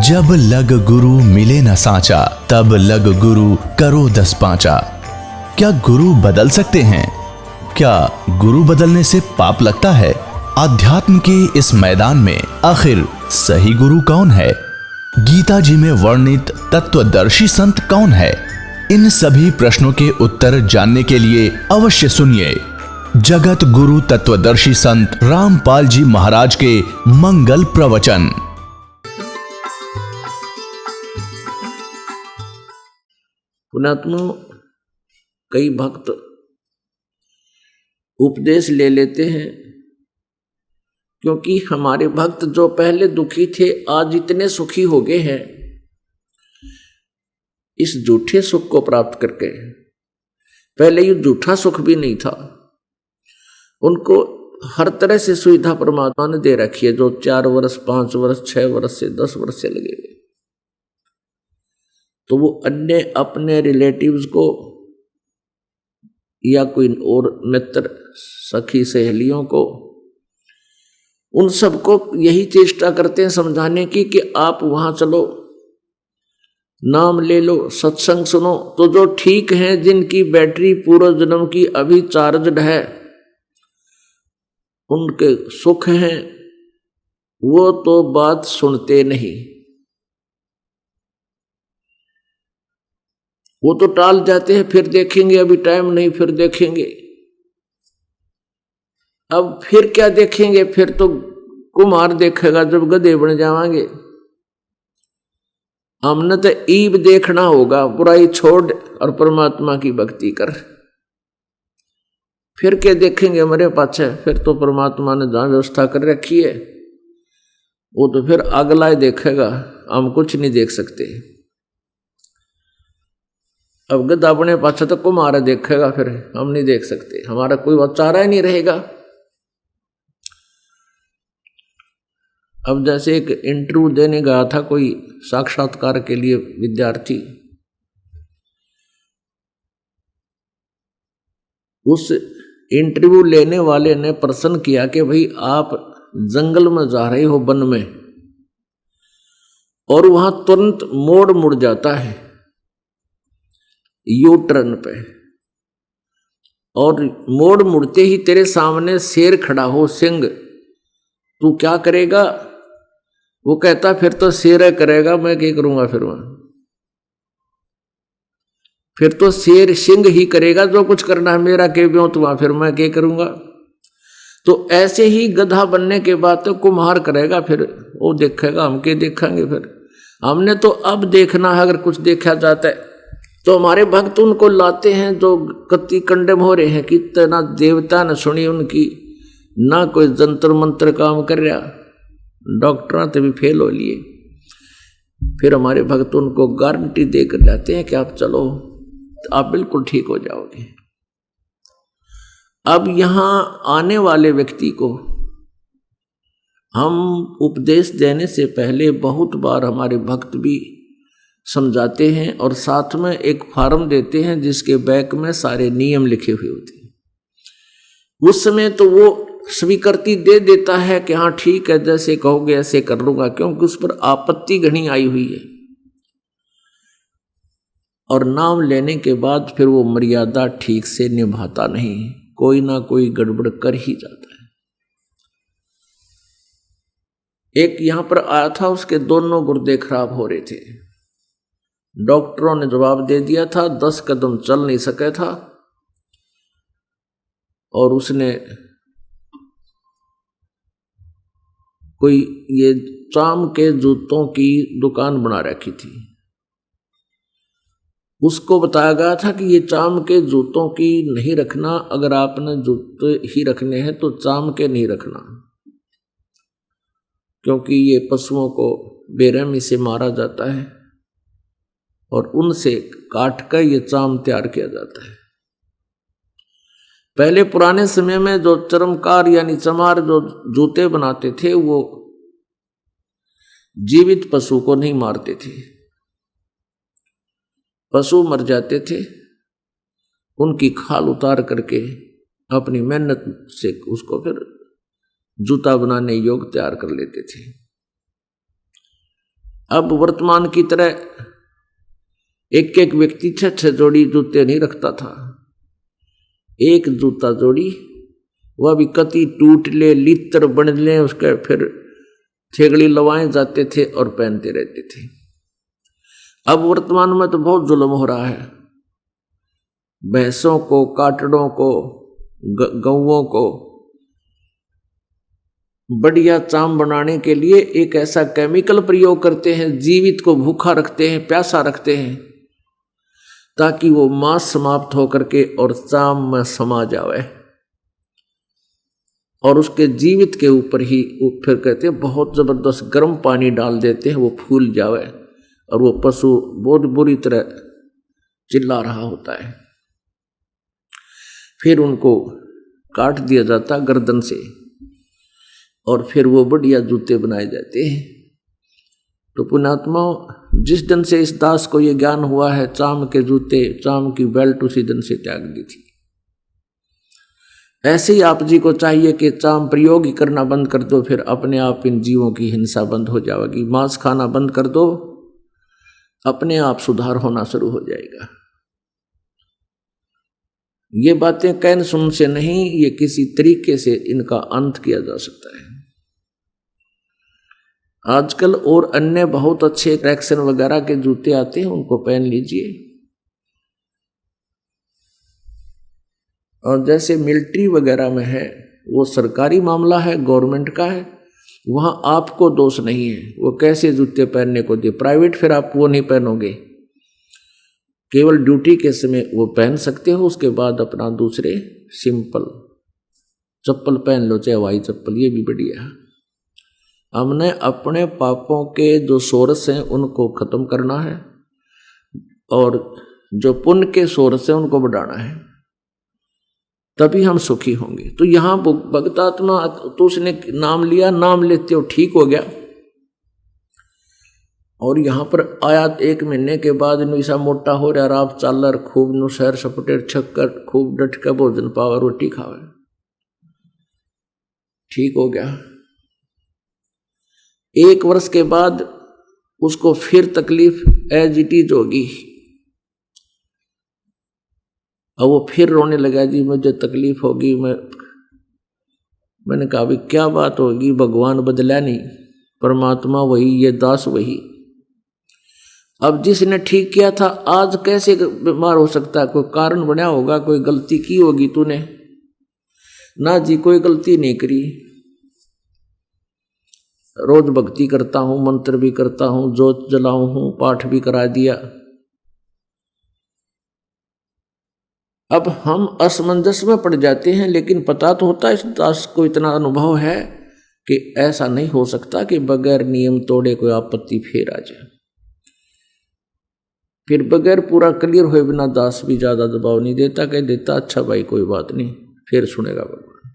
जब लग गुरु मिले न सांचा, तब लग गुरु करो 10 पांचा। क्या गुरु बदल सकते हैं? क्या गुरु बदलने से पाप लगता है? अध्यात्म के इस मैदान में आखिर सही गुरु कौन है? गीता जी में वर्णित तत्वदर्शी संत कौन है? इन सभी प्रश्नों के उत्तर जानने के लिए अवश्य सुनिए जगत गुरु तत्वदर्शी संत रामपाल जी महाराज के मंगल प्रवचन। पुण्यात्माओं, कई भक्त उपदेश ले लेते हैं क्योंकि हमारे भक्त जो पहले दुखी थे आज इतने सुखी हो गए हैं इस झूठे सुख को प्राप्त करके। पहले ये झूठा सुख भी नहीं था, उनको हर तरह से सुविधा परमात्मा ने दे रखी है, जो 4 वर्ष 5 वर्ष 6 वर्ष से 10 वर्ष से लगे हुए, तो वो अन्य अपने रिलेटिव्स को या कोई और मित्र सखी सहेलियों को, उन सबको यही चेष्टा करते हैं समझाने की कि आप वहां चलो, नाम ले लो, सत्संग सुनो। तो जो ठीक हैं, जिनकी बैटरी पूर्व जन्म की अभी चार्जड है, उनके सुख हैं, वो तो बात सुनते नहीं, वो तो टाल जाते हैं, फिर देखेंगे, अभी टाइम नहीं, फिर देखेंगे। अब फिर क्या देखेंगे? फिर तो कुम्हार देखेगा जब गधे बन जावांगे। हमने तो ईब देखना होगा, बुराई छोड़ और परमात्मा की भक्ति कर। फिर क्या देखेंगे हमारे पाछे? फिर तो परमात्मा ने जहां व्यवस्था कर रखी है वो तो फिर अगला ही देखेगा, हम कुछ नहीं देख सकते। अब गधा अपने पाछे तो कुम्हार देखेगा, फिर हम नहीं देख सकते, हमारा कोई चारा ही नहीं रहेगा। अब जैसे एक इंटरव्यू देने गया था कोई साक्षात्कार के लिए विद्यार्थी, उस इंटरव्यू लेने वाले ने प्रश्न किया कि भाई आप जंगल में जा रहे हो, वन में, और वहां तुरंत मोड़ मुड़ जाता है यू टर्न पे, और मोड़ मुड़ते ही तेरे सामने शेर खड़ा हो, सिंह, तू क्या करेगा? वो कहता फिर तो शेर करेगा, मैं क्या करूंगा? फिर तो शेर सिंह ही करेगा, जो कुछ करना है मेरा के ब्यों तो फिर मैं क्या करूंगा? तो ऐसे ही गधा बनने के बाद तो कुम्हार करेगा, फिर वो देखेगा, हम क्या देखेंगे? फिर हमने तो अब देखना है, अगर कुछ देखा जाता है तो हमारे भक्त उनको लाते हैं जो कति कंडम हो रहे हैं कि ना देवता न सुनी उनकी, ना कोई जंतर मंत्र काम कर रहा, डॉक्टर तो भी फेल हो लिए। फिर हमारे भक्त उनको गारंटी देकर जाते हैं कि आप चलो, तो आप बिल्कुल ठीक हो जाओगे। अब यहां आने वाले व्यक्ति को हम उपदेश देने से पहले बहुत बार हमारे भक्त भी समझाते हैं और साथ में एक फॉर्म देते हैं जिसके बैक में सारे नियम लिखे हुए होते हैं। उस समय तो वो स्वीकृति दे देता है कि हाँ ठीक है, जैसे कहोगे ऐसे कर लूंगा, क्योंकि उस पर आपत्ति घनी आई हुई है। और नाम लेने के बाद फिर वो मर्यादा ठीक से निभाता नहीं, कोई ना कोई गड़बड़ कर ही जाता है। एक यहां पर आया था, उसके दोनों गुर्दे खराब हो रहे थे, डॉक्टरों ने जवाब दे दिया था, 10 कदम चल नहीं सका था, और उसने कोई ये चाम के जूतों की दुकान बना रखी थी। उसको बताया गया था कि ये चाम के जूतों की नहीं रखना, अगर आपने जूते ही रखने हैं तो चाम के नहीं रखना, क्योंकि ये पशुओं को बेरहमी से मारा जाता है और उनसे काट कर ये चाम तैयार किया जाता है। पहले पुराने समय में जो चर्मकार यानी चमार जो जूते बनाते थे वो जीवित पशु को नहीं मारते थे, पशु मर जाते थे, उनकी खाल उतार करके अपनी मेहनत से उसको फिर जूता बनाने योग्य तैयार कर लेते थे। अब वर्तमान की तरह एक एक व्यक्ति 6-6 जोड़ी जूते नहीं रखता था। एक जूता जोड़ी, वह भी कति टूट ले, लित्र बन ले, उसके फिर थेगड़ी लवाए जाते थे और पहनते रहते थे। अब वर्तमान में तो बहुत जुल्म हो रहा है। भैंसों को, काटड़ों को, गौओं को बढ़िया चाम बनाने के लिए एक ऐसा केमिकल प्रयोग करते हैं, जीवित को भूखा रखते हैं, प्यासा रखते हैं, ताकि वो मांस समाप्त होकर के और चाम में समा जावे। और उसके जीवित के ऊपर ही वो फिर कहते हैं बहुत जबरदस्त गर्म पानी डाल देते हैं, वो फूल जावे और वो पशु बहुत बुरी तरह चिल्ला रहा होता है। फिर उनको काट दिया जाता गर्दन से और फिर वो बढ़िया जूते बनाए जाते हैं। तो पुण्यात्मा, जिस दिन से इस दास को ये ज्ञान हुआ है, चाम के जूते, चाम की बेल्ट उसी दिन से त्याग दी थी। ऐसे ही आप जी को चाहिए कि चाम प्रयोग ही करना बंद कर दो, फिर अपने आप इन जीवों की हिंसा बंद हो जाएगी। मांस खाना बंद कर दो, अपने आप सुधार होना शुरू हो जाएगा। ये बातें कहन सुन से नहीं, ये किसी तरीके से इनका अंत किया जा सकता है। आजकल और अन्य बहुत अच्छे ट्रैक्शन वगैरह के जूते आते हैं, उनको पहन लीजिए। और जैसे मिलिट्री वगैरह में है, वो सरकारी मामला है, गवर्नमेंट का है, वहां आपको दोष नहीं है वो कैसे जूते पहनने को दे। प्राइवेट फिर आप वो नहीं पहनोगे, केवल ड्यूटी के समय वो पहन सकते हो, उसके बाद अपना दूसरे सिंपल चप्पल पहन लो, चाहे हवाई चप्पल, ये भी बढ़िया है। हमने अपने पापों के जो सोर्स हैं उनको खत्म करना है और जो पुण्य के सोर्स हैं उनको बढ़ाना है, तभी हम सुखी होंगे। तो यहां भक्तात्मा, तो उसने नाम लिया, नाम लेते हो ठीक हो गया, और यहां पर आया 1 महीने के बाद निशा मोटा हो रहा, रात चालर खूब नुसैर सपटेर छक्कर खूब डट का भोजन पावा, रोटी खावे, ठीक हो गया। 1 वर्ष के बाद उसको फिर तकलीफ एज इट इज होगी, और वो फिर रोने लगा, जी मुझे तकलीफ होगी। मैंने कहा भी क्या बात होगी, भगवान बदला नहीं, परमात्मा वही, ये दास वही। अब जिसने ठीक किया था आज कैसे बीमार हो सकता है? कोई कारण बना होगा, कोई गलती की होगी तूने। ना जी, कोई गलती नहीं करी, रोज भक्ति करता हूं, मंत्र भी करता हूं, जोत जलाऊं हूं, पाठ भी करा दिया। अब हम असमंजस में पड़ जाते हैं, लेकिन पता तो होता है, इस दास को इतना अनुभव है कि ऐसा नहीं हो सकता कि बगैर नियम तोड़े कोई आपत्ति फिर आ जाए। फिर बगैर पूरा क्लियर हुए बिना दास भी ज्यादा दबाव नहीं देता, कह देता अच्छा भाई कोई बात नहीं, फिर सुनेगा भगवान।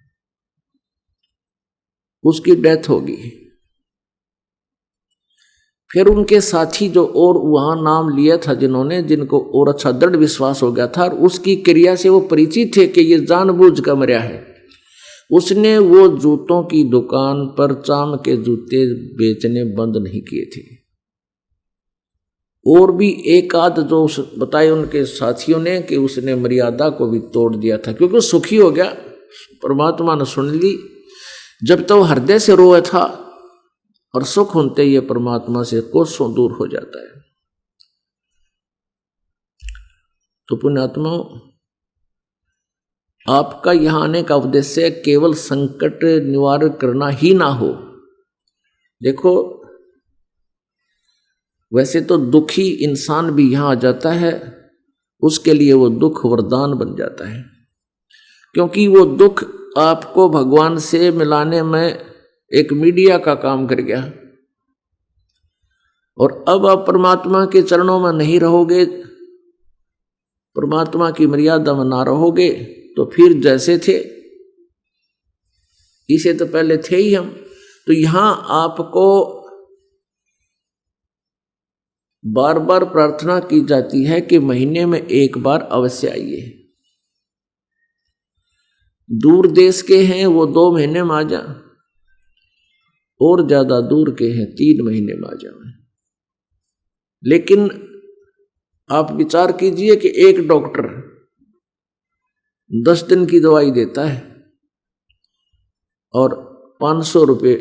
उसकी डेथ होगी। फिर उनके साथी जो और वहां नाम लिया था जिन्होंने, जिनको और अच्छा दृढ़ विश्वास हो गया था और उसकी क्रिया से वो परिचित थे कि ये जानबूझ कर मरा है, उसने वो जूतों की दुकान पर चाम के जूते बेचने बंद नहीं किए थे। और भी एक आध जो बताए उनके साथियों ने कि उसने मर्यादा को भी तोड़ दिया था, क्योंकि सुखी हो गया, परमात्मा ने सुन ली। जब तो हृदय से रोए था और सुख होते ये परमात्मा से कोसों दूर हो जाता है। तो पुण्यात्मा, आपका यहां आने का उद्देश्य केवल संकट निवारण करना ही ना हो। देखो, वैसे तो दुखी इंसान भी यहां आ जाता है, उसके लिए वो दुख वरदान बन जाता है, क्योंकि वो दुख आपको भगवान से मिलाने में एक मीडिया का काम कर गया। और अब आप परमात्मा के चरणों में नहीं रहोगे, परमात्मा की मर्यादा में ना रहोगे, तो फिर जैसे थे इसे तो पहले थे ही हम। तो यहां आपको बार बार प्रार्थना की जाती है कि महीने में 1 बार अवश्य आइए। दूर देश के हैं वो 2 महीने में आ जा, और ज्यादा दूर के हैं 3 महीने में आ जाए। लेकिन आप विचार कीजिए कि एक डॉक्टर 10 दिन की दवाई देता है और 500 रुपये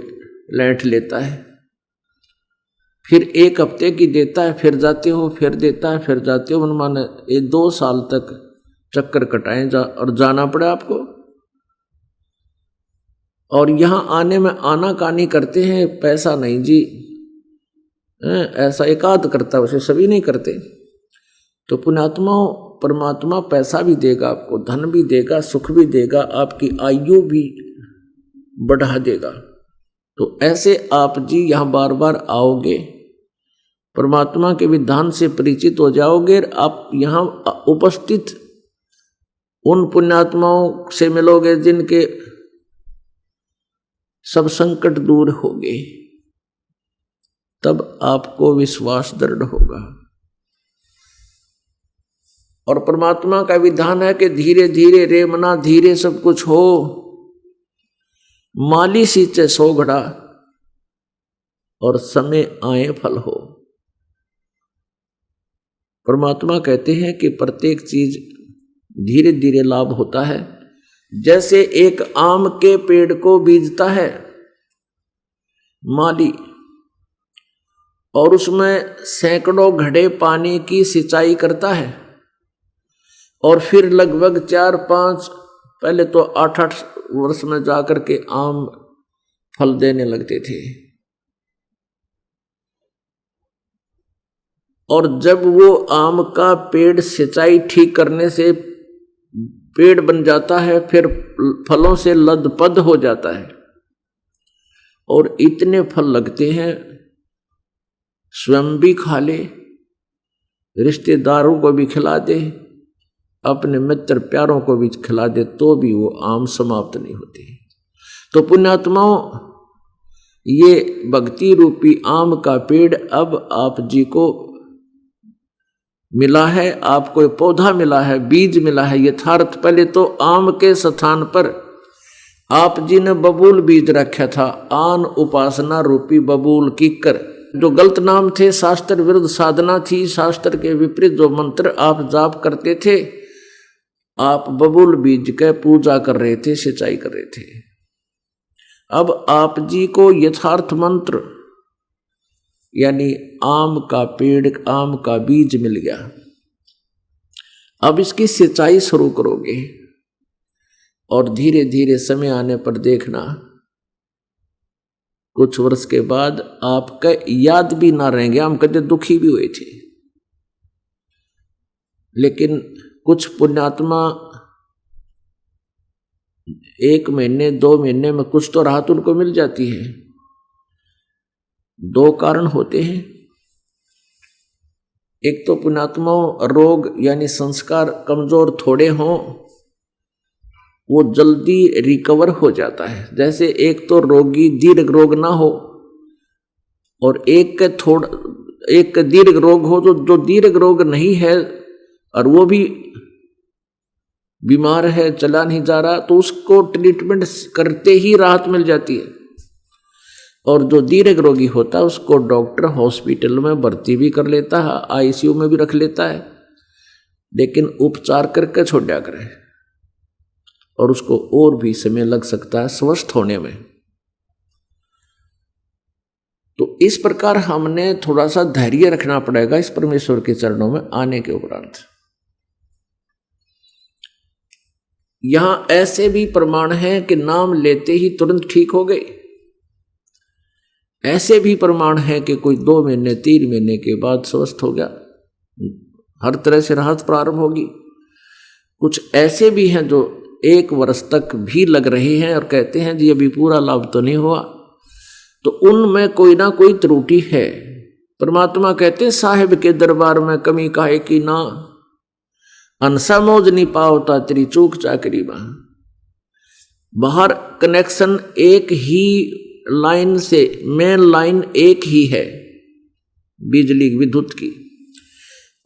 लेट लेता है, फिर 1 हफ्ते की देता है, फिर जाते हो, फिर देता है, फिर जाते हो, माने ये 2 साल तक चक्कर कटाएं और जाना पड़े आपको। और यहां आने में आनाकानी करते हैं, पैसा नहीं जी, ऐसा एकाध करता, वैसे सभी नहीं करते। तो पुण्यात्माओं, परमात्मा पैसा भी देगा आपको, धन भी देगा, सुख भी देगा, आपकी आयु भी बढ़ा देगा। तो ऐसे आप जी यहाँ बार बार आओगे, परमात्मा के विधान से परिचित हो जाओगे, आप यहाँ उपस्थित उन पुण्यात्माओं से मिलोगे जिनके सब संकट दूर होंगे, तब आपको विश्वास दृढ़ होगा। और परमात्मा का विधान है कि धीरे धीरे रे मना, धीरे सब कुछ हो, माली सींचे 100 घड़ा और समय आए फल हो। परमात्मा कहते हैं कि प्रत्येक चीज धीरे धीरे लाभ होता है। जैसे एक आम के पेड़ को बीजता है माली और उसमें सैकड़ों घड़े पानी की सिंचाई करता है, और फिर लगभग 4-5, पहले तो 8-8 वर्ष में जाकर के आम फल देने लगते थे। और जब वो आम का पेड़ सिंचाई ठीक करने से पेड़ बन जाता है, फिर फलों से लदपद हो जाता है और इतने फल लगते हैं, स्वयं भी खा ले, रिश्तेदारों को भी खिला दे, अपने मित्र प्यारों को भी खिला दे, तो भी वो आम समाप्त नहीं होती। तो पुण्यात्माओं, ये भक्ति रूपी आम का पेड़ अब आप जी को मिला है, आपको पौधा मिला है, बीज मिला है यथार्थ। पहले तो आम के स्थान पर आप जी ने बबूल बीज रखा था, आन उपासना रूपी बबूल कीकर, जो गलत नाम थे, शास्त्र विरुद्ध साधना थी, शास्त्र के विपरीत जो मंत्र आप जाप करते थे, आप बबूल बीज के पूजा कर रहे थे, सिंचाई कर रहे थे। अब आप जी को यथार्थ मंत्र यानी आम का पेड़, आम का बीज मिल गया। अब इसकी सिंचाई शुरू करोगे और धीरे धीरे समय आने पर देखना, कुछ वर्ष के बाद आपका याद भी ना रहेंगे, हम कभी दुखी भी हुए थे। लेकिन कुछ पुण्यात्मा 1 महीने 2 महीने में कुछ तो राहत उनको मिल जाती है। 2 कारण होते हैं। एक तो पुण्यात्माओं, रोग यानी संस्कार कमजोर थोड़े हों, वो जल्दी रिकवर हो जाता है। जैसे एक तो रोगी दीर्घ रोग ना हो और एक का दीर्घ रोग हो, तो जो दीर्घ रोग नहीं है और वो भी बीमार है, चला नहीं जा रहा, तो उसको ट्रीटमेंट करते ही राहत मिल जाती है। और जो दीर्घ रोगी होता है उसको डॉक्टर हॉस्पिटल में भर्ती भी कर लेता है, आईसीयू में भी रख लेता है, लेकिन उपचार करके छोड़ दिया करे और उसको और भी समय लग सकता है स्वस्थ होने में। तो इस प्रकार हमने थोड़ा सा धैर्य रखना पड़ेगा इस परमेश्वर के चरणों में आने के उपरांत। यहां ऐसे भी प्रमाण हैं कि नाम लेते ही तुरंत ठीक हो गए, ऐसे भी प्रमाण है कि कोई 2 महीने 3 महीने के बाद स्वस्थ हो गया, हर तरह से राहत प्रारंभ होगी। कुछ ऐसे भी हैं जो 1 वर्ष तक भी लग रहे हैं और कहते हैं जी अभी पूरा लाभ तो नहीं हुआ, तो उनमें कोई ना कोई त्रुटि है। परमात्मा कहते हैं साहिब के दरबार में कमी काहे की ना, अनसा मौज नहीं पावता तेरी चूक चाकरी बा। बाहर कनेक्शन एक ही लाइन से, मेन लाइन एक ही है बिजली विद्युत की,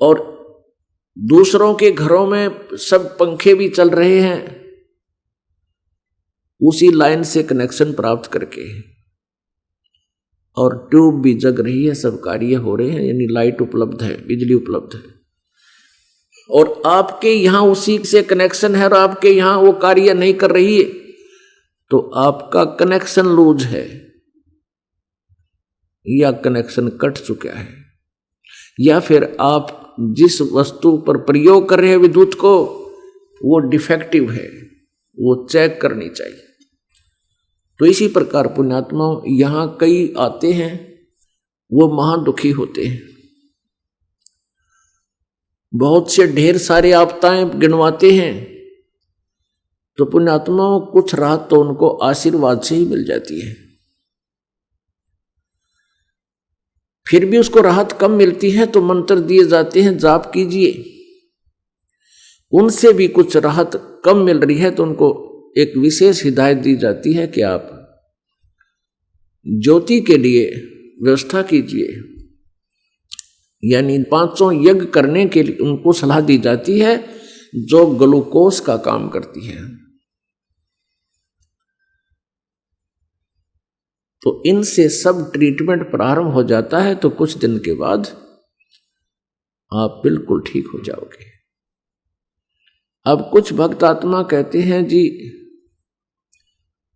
और दूसरों के घरों में सब पंखे भी चल रहे हैं उसी लाइन से कनेक्शन प्राप्त करके। और ट्यूब भी जग रही है, सब कार्य हो रहे हैं, यानी लाइट उपलब्ध है, बिजली उपलब्ध है, और आपके यहां उसी से कनेक्शन है और आपके यहां वो कार्य नहीं कर रही है, तो आपका कनेक्शन लूज है या कनेक्शन कट चुका है, या फिर आप जिस वस्तु पर प्रयोग कर रहे हैं विद्युत को वो डिफेक्टिव है, वो चेक करनी चाहिए। तो इसी प्रकार पुण्यात्मा यहां कई आते हैं, वो महादुखी होते हैं, बहुत से ढेर सारे आपदाएं गिनवाते हैं, तो पुण्यात्माओं कुछ राहत तो उनको आशीर्वाद से ही मिल जाती है। फिर भी उसको राहत कम मिलती है तो मंत्र दिए जाते हैं, जाप कीजिए, उनसे भी कुछ राहत कम मिल रही है तो उनको एक विशेष हिदायत दी जाती है कि आप ज्योति के लिए व्यवस्था कीजिए, यानी 500 यज्ञ करने के लिए उनको सलाह दी जाती है जो ग्लूकोज का काम करती है। तो इनसे सब ट्रीटमेंट प्रारंभ हो जाता है, तो कुछ दिन के बाद आप बिल्कुल ठीक हो जाओगे। अब कुछ भक्त आत्मा कहते हैं जी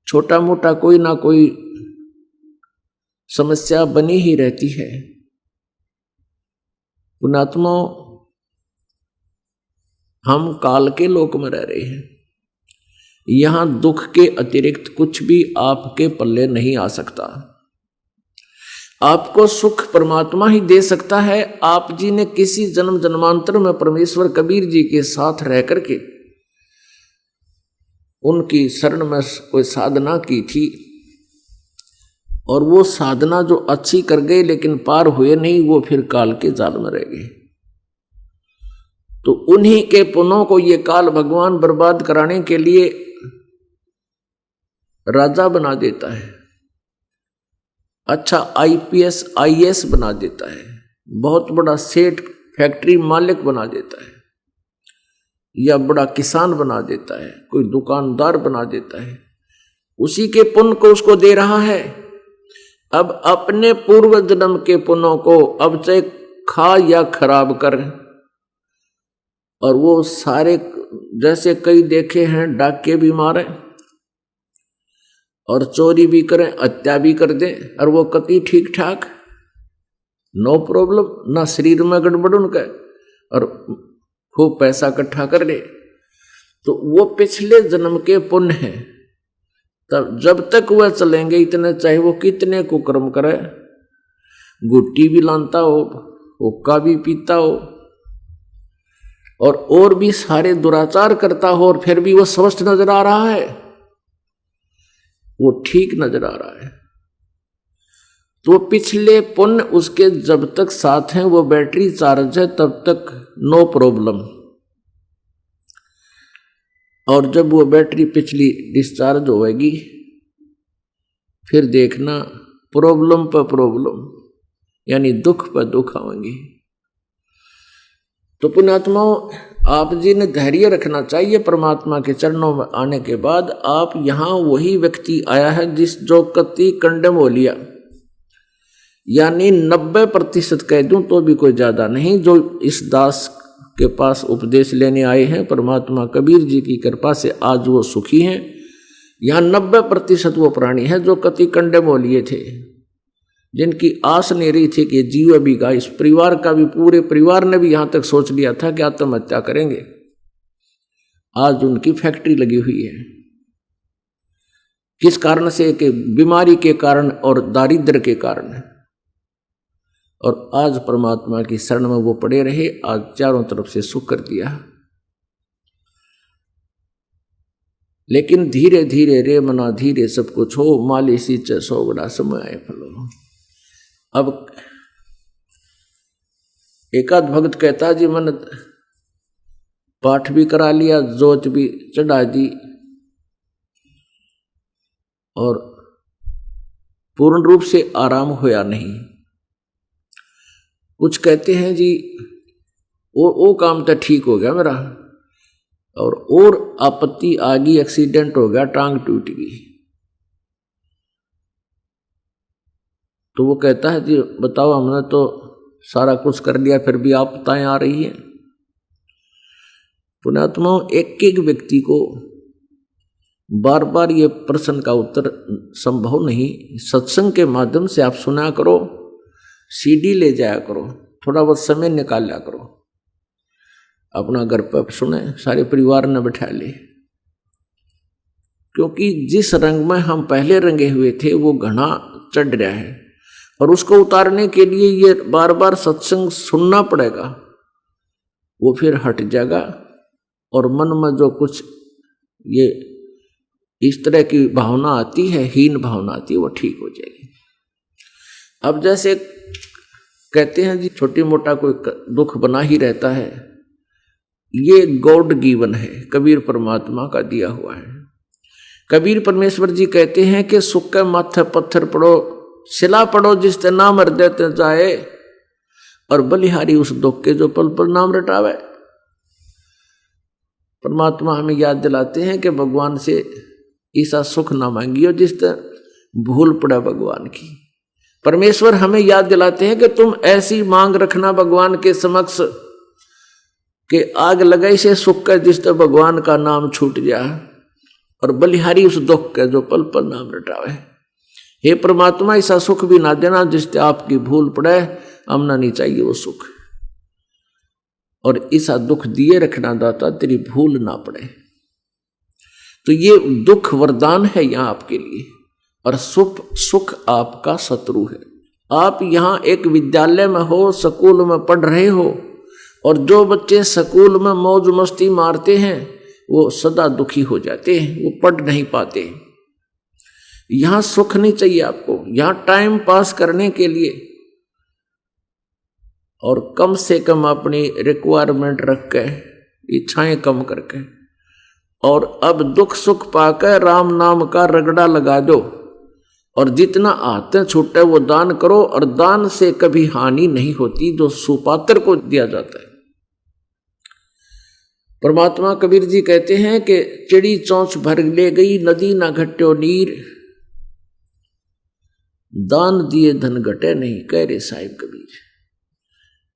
छोटा मोटा कोई ना कोई समस्या बनी ही रहती है। पुण्यात्मा हम काल के लोक में रह रहे हैं, यहां दुख के अतिरिक्त कुछ भी आपके पल्ले नहीं आ सकता। आपको सुख परमात्मा ही दे सकता है। आप जी ने किसी जन्म जन्मांतर में परमेश्वर कबीर जी के साथ रह करके उनकी शरण में कोई साधना की थी, और वो साधना जो अच्छी कर गए लेकिन पार हुए नहीं, वो फिर काल के जाल में रह गए। तो उन्हीं के पुण्यों को ये काल भगवान बर्बाद कराने के लिए राजा बना देता है, अच्छा आईपीएस आईएएस बना देता है, बहुत बड़ा सेठ फैक्ट्री मालिक बना देता है, या बड़ा किसान बना देता है, कोई दुकानदार बना देता है, उसी के पुण्य को उसको दे रहा है। अब अपने पूर्व जन्म के पुण्यों को अब चाहे खा या खराब कर, और वो सारे जैसे कई देखे हैं डाके भी मारे और चोरी भी करें, हत्या भी कर दें, और वो कति ठीक ठाक, नो प्रॉब्लम, ना शरीर में गड़बड़ उनका, और खूब पैसा इकट्ठा कर ले, तो वो पिछले जन्म के पुण्य हैं। तब जब तक वह चलेंगे इतने, चाहे वो कितने कुकर्म करे, गुट्टी भी लानता हो, हुक्का भी पीता हो, और भी सारे दुराचार करता हो, और फिर भी वो स्वस्थ नजर आ रहा है, वो ठीक नजर आ रहा है, तो पिछले पुण्य उसके जब तक साथ हैं, वो बैटरी चार्ज है, तब तक नो प्रॉब्लम। और जब वो बैटरी पिछली डिस्चार्ज होगी, फिर देखना प्रॉब्लम पर प्रॉब्लम, यानी दुख पर दुख आएंगे। तो पुण्यात्माओं, आप जी ने धैर्य रखना चाहिए। परमात्मा के चरणों में आने के बाद आप यहाँ वही व्यक्ति आया है जिस जो कति कंडम हो लिया, यानी 90% कह दूं तो भी कोई ज्यादा नहीं, जो इस दास के पास उपदेश लेने आए हैं परमात्मा कबीर जी की कृपा से आज वो सुखी हैं। यहाँ 90% वो प्राणी है जो कति कंडम हो लिए थे, जिनकी आस नहीं रही थी कि जीव भी का, इस परिवार का भी, पूरे परिवार ने भी यहां तक सोच लिया था कि आत्महत्या करेंगे। आज उनकी फैक्ट्री लगी हुई है, किस कारण से? कि बीमारी के कारण और दारिद्र्य के कारण है। और आज परमात्मा की शरण में वो पड़े रहे, आज चारों तरफ से सुख कर दिया। लेकिन धीरे धीरे रे मना धीरे सब कुछ हो, माली सींचे सो बड़ा समय आए फलो। अब एकाध भक्त कहता जी मन पाठ भी करा लिया, जोत भी चढ़ा दी, और पूर्ण रूप से आराम होया नहीं। कुछ कहते हैं जी वो काम तो ठीक हो गया मेरा, और आपत्ति आ गई, एक्सीडेंट हो गया, टांग टूट गई। तो वो कहता है जी बताओ, हमने तो सारा कुछ कर लिया फिर भी आपदाएं आ रही है। पुण्यात्माओं, एक एक व्यक्ति को बार बार ये प्रश्न का उत्तर संभव नहीं। सत्संग के माध्यम से आप सुना करो, सीडी ले जाया करो, थोड़ा बहुत समय निकाल लिया करो, अपना घर पर सुने, सारे परिवार ने बैठा ले। क्योंकि जिस रंग में हम पहले रंगे हुए थे वो घना चढ़ रहा है और उसको उतारने के लिए ये बार बार सत्संग सुनना पड़ेगा। वो फिर हट जाएगा और मन में जो कुछ ये इस तरह की भावना आती है, हीन भावना आती है, वो ठीक हो जाएगी। अब जैसे कहते हैं जी छोटी मोटा कोई दुख बना ही रहता है, ये गॉड गिवन है, कबीर परमात्मा का दिया हुआ है। कबीर परमेश्वर जी कहते हैं कि सुख के माथे पत्थर पड़ो, सिला पड़ो जिसते नाम हृदय ते जाए, और बलिहारी उस दुख के जो पल पल नाम रटावे। परमात्मा हमें याद दिलाते हैं कि भगवान से ऐसा सुख ना मांगियो जिसते भूल पड़ा भगवान की। परमेश्वर हमें याद दिलाते हैं कि तुम ऐसी मांग रखना भगवान के समक्ष कि आग लगाई से सुख का जिसते भगवान का नाम छूट जाए, और बलिहारी उस दुख का जो पल पल नाम रटावे। हे परमात्मा, ऐसा सुख भी ना देना जिससे आपकी भूल पड़े, हमना नहीं चाहिए वो सुख, और ऐसा दुख दिए रखना दाता तेरी भूल ना पड़े। तो ये दुख वरदान है यहाँ आपके लिए, और सुख आपका शत्रु है। आप यहाँ एक विद्यालय में हो, स्कूल में पढ़ रहे हो, और जो बच्चे स्कूल में मौज मस्ती मारते हैं वो सदा दुखी हो जाते हैं, वो पढ़ नहीं पाते। यहाँ सुख नहीं चाहिए आपको, यहाँ टाइम पास करने के लिए और कम से कम अपनी रिक्वायरमेंट रख के, इच्छाएं कम करके, और अब दुख सुख पाकर राम नाम का रगड़ा लगा दो, और जितना आते छूटे वो दान करो, और दान से कभी हानि नहीं होती जो सुपात्र को दिया जाता है। परमात्मा कबीर जी कहते हैं कि चिड़ी चौंच भर ले गई, नदी ना घट्यो नीर, दान दिए धन घटे नहीं, कह रहे साहिब कबीर।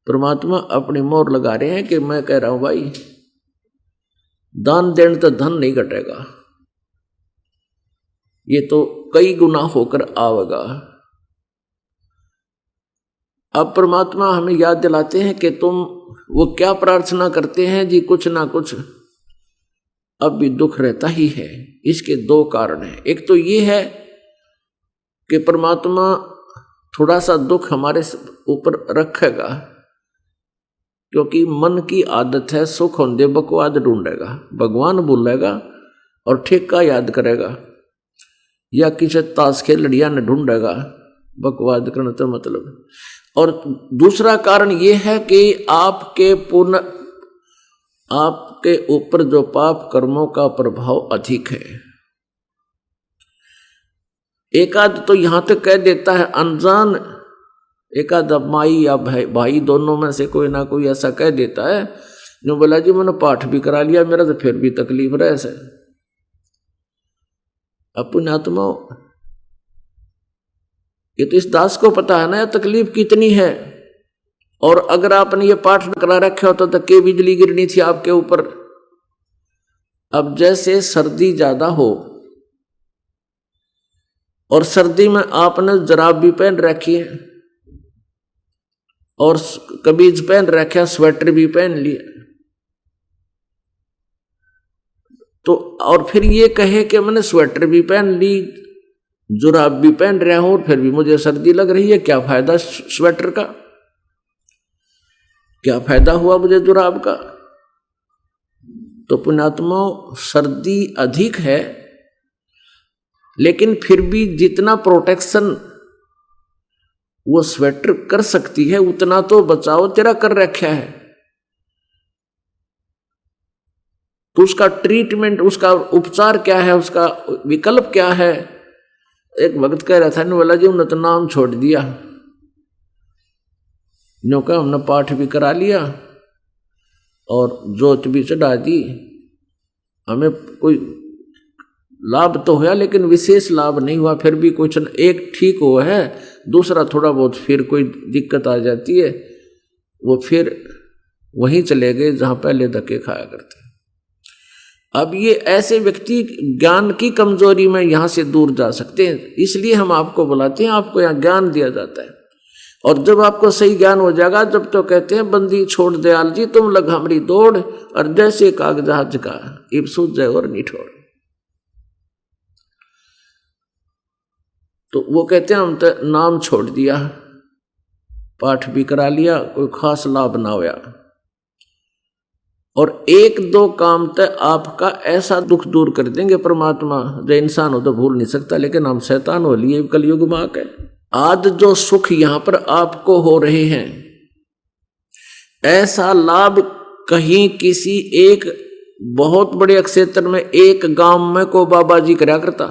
परमात्मा अपनी मोहर लगा रहे हैं कि मैं कह रहा हूं भाई, दान देने तो धन नहीं घटेगा, ये तो कई गुना होकर आवेगा। अब परमात्मा हमें याद दिलाते हैं कि तुम वो क्या प्रार्थना करते हैं जी, कुछ ना कुछ अब भी दुख रहता ही है। इसके दो कारण हैं। एक तो ये है कि परमात्मा थोड़ा सा दुख हमारे ऊपर रखेगा, क्योंकि मन की आदत है सुख होंदे बकवाद ढूंढेगा, भगवान भूलेगा और ठेका याद करेगा, या किसी ताश खेल लड़िया ने ढूंढेगा, बकवाद करने तो मतलब। और दूसरा कारण ये है कि आपके ऊपर जो पाप कर्मों का प्रभाव अधिक है। एकाद तो यहां तक कह देता है अनजान, एकाद माई या भाई दोनों में से कोई ना कोई ऐसा कह देता है जो बोला जी मैंने पाठ भी करा लिया, मेरा तो फिर भी तकलीफ रहे से। अपनी आत्मा, ये तो इस दास को पता है ना यह तकलीफ कितनी है, और अगर आपने ये पाठ करा रखा होता तो के बिजली गिरनी थी आपके ऊपर। अब जैसे सर्दी ज्यादा हो और सर्दी में आपने जराब भी पहन रखी है और कमीज पहन रखा, स्वेटर भी पहन लिया, तो और फिर ये कहे कि मैंने स्वेटर भी पहन ली, जुराब भी पहन रहा हूं और फिर भी मुझे सर्दी लग रही है, क्या फायदा स्वेटर का, क्या फायदा हुआ मुझे जुराब का। तो पुण्यात्मा, सर्दी अधिक है, लेकिन फिर भी जितना प्रोटेक्शन वो स्वेटर कर सकती है उतना तो बचाव तेरा कर रखा है। तो उसका ट्रीटमेंट, उसका उपचार क्या है, उसका विकल्प क्या है। एक भक्त कह रहा था न, बोला जी उन्होंने तो नाम छोड़ दिया, नो का हमने पाठ भी करा लिया और जोत भी चढ़ा दी, हमें कोई लाभ तो हुआ लेकिन विशेष लाभ नहीं हुआ, फिर भी कुछ एक ठीक हुआ है दूसरा थोड़ा बहुत फिर कोई दिक्कत आ जाती है, वो फिर वहीं चले गए जहां पहले धक्के खाया करते। अब ये ऐसे व्यक्ति ज्ञान की कमजोरी में यहां से दूर जा सकते हैं, इसलिए हम आपको बुलाते हैं, आपको यहाँ ज्ञान दिया जाता है। और जब आपको सही ज्ञान हो जाएगा, जब तो कहते हैं बंदी छोड़ दयाल जी तुम लग हमारी दौड़, और जैसे कागजात का इब सूझ जाए और निठोड़। तो वो कहते हैं हम तो नाम छोड़ दिया, पाठ भी करा लिया, कोई खास लाभ ना होया, और एक दो काम तक आपका ऐसा दुख दूर कर देंगे परमात्मा, जो इंसान हो तो भूल नहीं सकता, लेकिन हम शैतान हो लिए कलयुग में आके। आज जो सुख यहां पर आपको हो रहे हैं, ऐसा लाभ कहीं किसी एक बहुत बड़े क्षेत्र में एक गांव में को बाबा जी करा करता,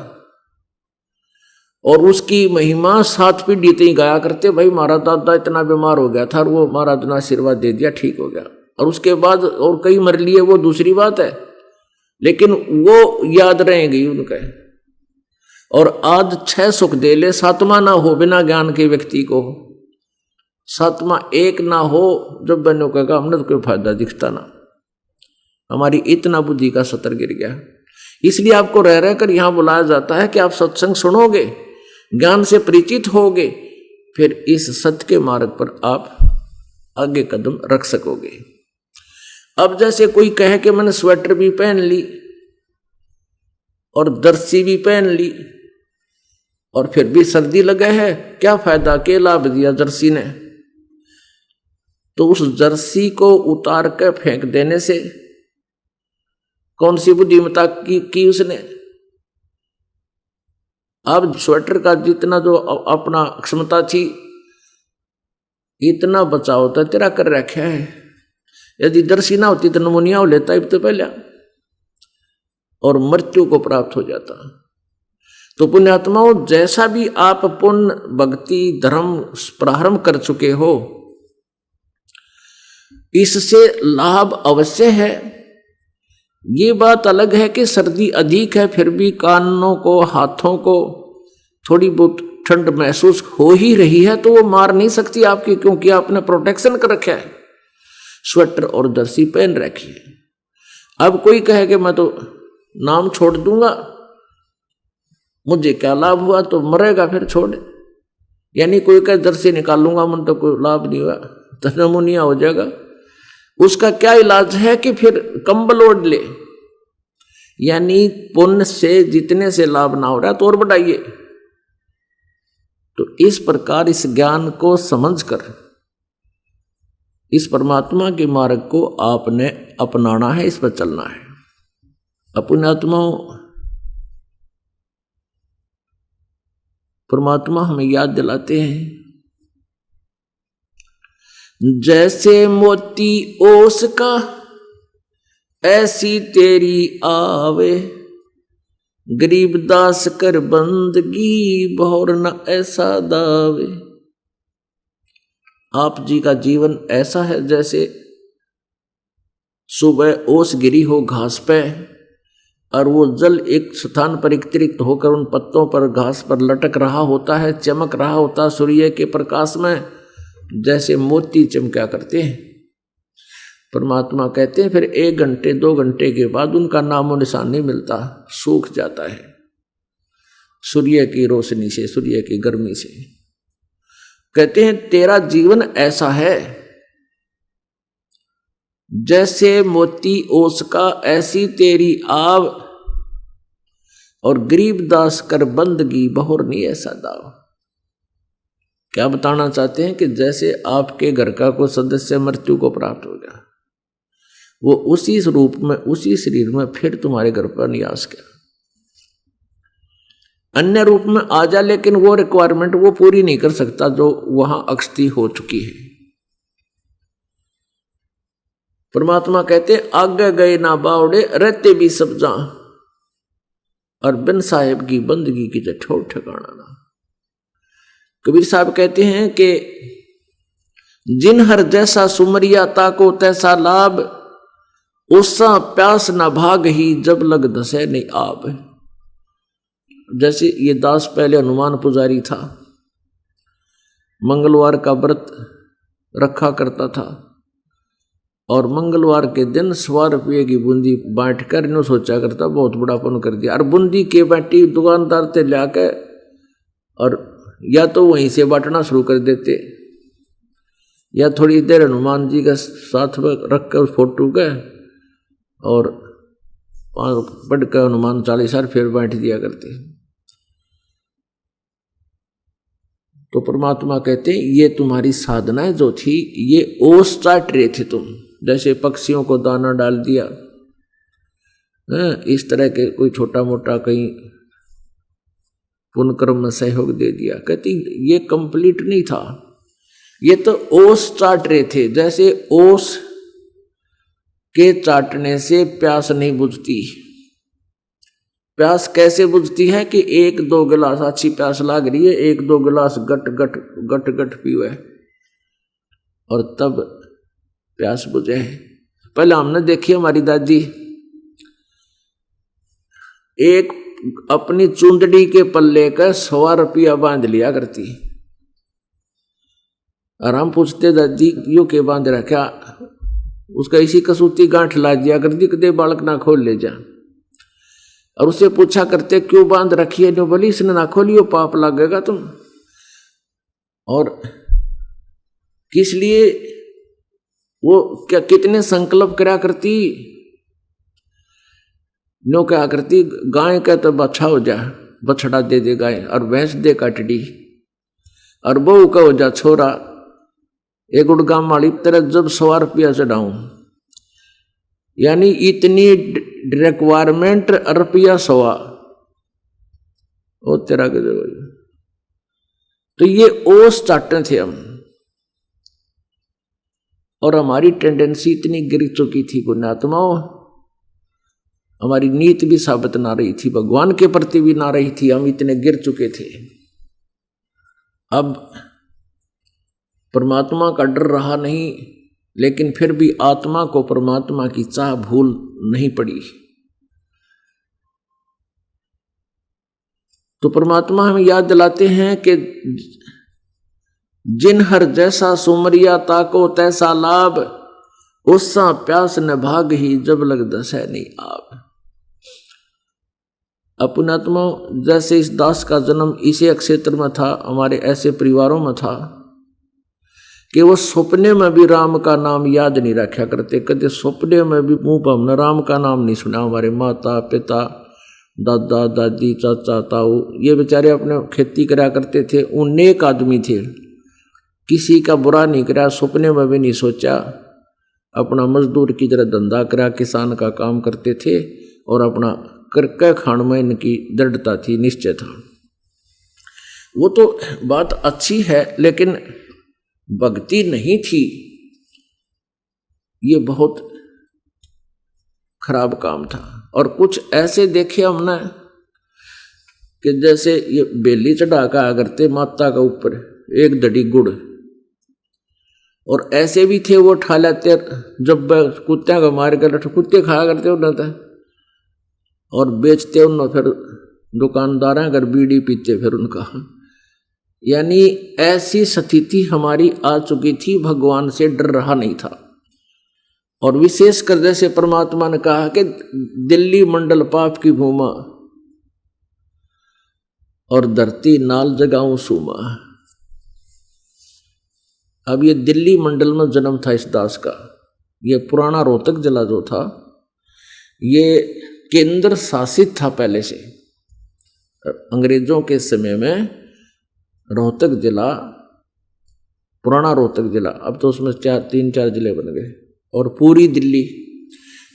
और उसकी महिमा 7 पीढ़ी तक गाया करते। भाई हमारा दादा इतना बीमार हो गया था और वो महाराज ने आशीर्वाद दे दिया, ठीक हो गया, और उसके बाद और कई मर लिए, वो दूसरी बात है, लेकिन वो याद रहेंगी उनके। और आज 6 सुख दे ले, 7वां ना हो बिना ज्ञान के व्यक्ति को, 7वां एक ना हो, जब बनो कहेगा हमने तो कोई फायदा दिखता ना, हमारी इतना बुद्धि का सतर गिर गया। इसलिए आपको रह रह कर यहां बुलाया जाता है कि आप सत्संग सुनोगे, ज्ञान से परिचित होगे, फिर इस सत्य के मार्ग पर आप आगे कदम रख सकोगे। अब जैसे कोई कहे कि मैंने स्वेटर भी पहन ली और जर्सी भी पहन ली और फिर भी सर्दी लगे है, क्या फायदा, क्या लाभ दिया जर्सी ने? तो उस जर्सी को उतार कर फेंक देने से कौन सी बुद्धिमत्ता की उसने? अब स्वेटर का जितना जो अपना क्षमता थी, इतना बचाव तो तेरा कर रखा है। यदि जर्सी ना होती तो नमूनिया हो लेता तो पहले, और मृत्यु को प्राप्त हो जाता। तो पुण्यात्माओं, जैसा भी आप पुण्य भक्ति धर्म प्रारंभ कर चुके हो, इससे लाभ अवश्य है। ये बात अलग है कि सर्दी अधिक है, फिर भी कानों को हाथों को थोड़ी बहुत ठंड महसूस हो ही रही है, तो वो मार नहीं सकती आपकी, क्योंकि आपने प्रोटेक्शन कर रखा है, स्वेटर और जर्सी पहन रखी है। अब कोई कहे कि मैं तो नाम छोड़ दूंगा, मुझे क्या लाभ हुआ, तो मरेगा फिर छोड़। यानी कोई कहे जर्सी निकालूंगा मन तो कोई लाभ नहीं हुआ, तो नमूनिया हो जाएगा। उसका क्या इलाज है कि फिर कंबल ओढ़ ले, यानी पुण्य से जितने से लाभ ना हो रहा तो और बढ़ाइए। तो इस प्रकार इस ज्ञान को समझकर इस परमात्मा के मार्ग को आपने अपनाना है, इस पर चलना है। अपने आत्माओं, परमात्मा हमें याद दिलाते हैं, जैसे मोती ओस का ऐसी तेरी आवे, गरीब दास कर बंदगी बहुर न ऐसा दावे। आप जी का जीवन ऐसा है जैसे सुबह ओस गिरी हो घास पे, और वो जल एक स्थान पर एकत्रित होकर उन पत्तों पर घास पर लटक रहा होता है, चमक रहा होता है सूर्य के प्रकाश में, जैसे मोती चमका करते हैं। परमात्मा कहते हैं फिर 1 घंटे 2 घंटे के बाद उनका नामो निशान नहीं मिलता, सूख जाता है सूर्य की रोशनी से, सूर्य की गर्मी से। कहते हैं तेरा जीवन ऐसा है जैसे मोती ओस का ऐसी तेरी आव, और गरीब दास कर बंदगी बहुर नहीं ऐसा दाव। क्या बताना चाहते हैं कि जैसे आपके घर का कोई सदस्य मृत्यु को प्राप्त हो गया, वो उसी रूप में उसी शरीर में फिर तुम्हारे घर पर नहीं आ सका, अन्य रूप में आ जा, लेकिन वो रिक्वायरमेंट वो पूरी नहीं कर सकता जो वहां अक्षति हो चुकी है। परमात्मा कहते आगे गए ना बावड़े रहते भी सब जा, और बिन साहेब की बंदगी की ठोर ठिकाना ना। कबीर साहब कहते हैं कि जिन हर जैसा सुमरिया ताको तैसा लाभ, उससा प्यास न भाग ही जब लग दसे नहीं आब। जैसे ये दास पहले हनुमान पुजारी था, मंगलवार का व्रत रखा करता था और मंगलवार के दिन 100 रुपये की बूंदी बांट कर इन्हों सोचा करता बहुत बड़ा पुण्य कर दिया। और बूंदी के बाटी दुकानदार से लाके और या तो वहीं से बांटना शुरू कर देते या थोड़ी देर हनुमान जी का साथ में रख कर उस फोटो के और पढ़ कर हनुमान चालीसा फिर बांट दिया करते। तो परमात्मा कहते हैं ये तुम्हारी साधनाएं जो थी ये ओस चाट रहे थे तुम, जैसे पक्षियों को दाना डाल दिया, इस तरह के कोई छोटा मोटा कहीं पुण्य कर्म में सहयोग दे दिया। कहती ये कंप्लीट नहीं था, ये तो ओस चाट रहे थे। जैसे ओस के चाटने से प्यास नहीं बुझती। प्यास कैसे बुझती है कि 1-2 गिलास अच्छी प्यास लाग रही है, 1-2 गिलास गट गट गट गट पीवे और तब प्यास बुझे। पहले हमने देखी हमारी दादी एक अपनी चुंदड़ी के पल्ले का 100 रुपया बांध लिया करती और हम पूछते दादी यो के बांध रखा, उसका इसी कसूती गांठ ला दिया करती कदे बालक ना खोल ले जा। और उससे पूछा करते क्यों बांध रखी है, जो बोली इसने ना खोलियो पाप लगेगा तुम। और किस लिए वो क्या कितने संकल्प करा करती, नो क्या करती गाय का तो बच्चा हो जा बछड़ा दे दे गाय और भैंस दे काटड़ी और बहू का हो जा छोरा। एक उड़गाम वाली तरह जब 100 रुपया चढ़ाऊं, यानी इतनी रिक्वायरमेंट रुपया 100 ओ तेरा के जो। तो ये ओस चाटने थे हम और हमारी टेंडेंसी इतनी गिर चुकी थी पुण्यात्माओं, हमारी नीत भी साबित ना रही थी, भगवान के प्रति भी ना रही थी, हम इतने गिर चुके थे। अब परमात्मा का डर रहा नहीं, लेकिन फिर भी आत्मा को परमात्मा की चाह भूल नहीं पड़ी। तो परमात्मा हमें याद दिलाते हैं कि जिन हर जैसा सुमरिया ताको तैसा लाभ, उससा प्यास न भाग ही जब लग दसै नहीं आप। अपनात्मा जैसे इस दास का जन्म इसी क्षेत्र में था, हमारे ऐसे परिवारों में था कि वो सपने में भी राम का नाम याद नहीं रखा करते। कभी सपने में भी मुंह पर हमने राम का नाम नहीं सुना। हमारे माता पिता दादा दादी चाचा ताऊ ये बेचारे अपने खेती करा करते थे, वो नेक आदमी थे, किसी का बुरा नहीं करा, सपने में भी नहीं सोचा। अपना मजदूर की तरह धंधा करा, किसान का काम करते थे और अपना करके खान में इनकी दृढ़ता थी, निश्चय था। वो तो बात अच्छी है, लेकिन भक्ति नहीं थी, ये बहुत खराब काम था। और कुछ ऐसे देखे हमने कि जैसे ये बेली चढ़ा का आ करते माता का ऊपर एक दड़ी गुड़, और ऐसे भी थे वो ठा लेते, जब कुत्ते का मार कर कुत्ते खाया करते उन्हें और बेचते उन्हें, फिर दुकानदार अगर बीड़ी पीते फिर उनका। यानी ऐसी स्थिति हमारी आ चुकी थी, भगवान से डर रहा नहीं था। और विशेष कर जैसे परमात्मा ने कहा कि दिल्ली मंडल पाप की भूमा और धरती नाल जगाऊं सूमा। अब ये दिल्ली मंडल में जन्म था इस दास का। ये पुराना रोहतक जिला जो था ये केंद्र शासित था पहले से, अंग्रेजों के समय में रोहतक जिला, पुराना रोहतक जिला, अब तो उसमें 3-4 जिले बन गए, और पूरी दिल्ली।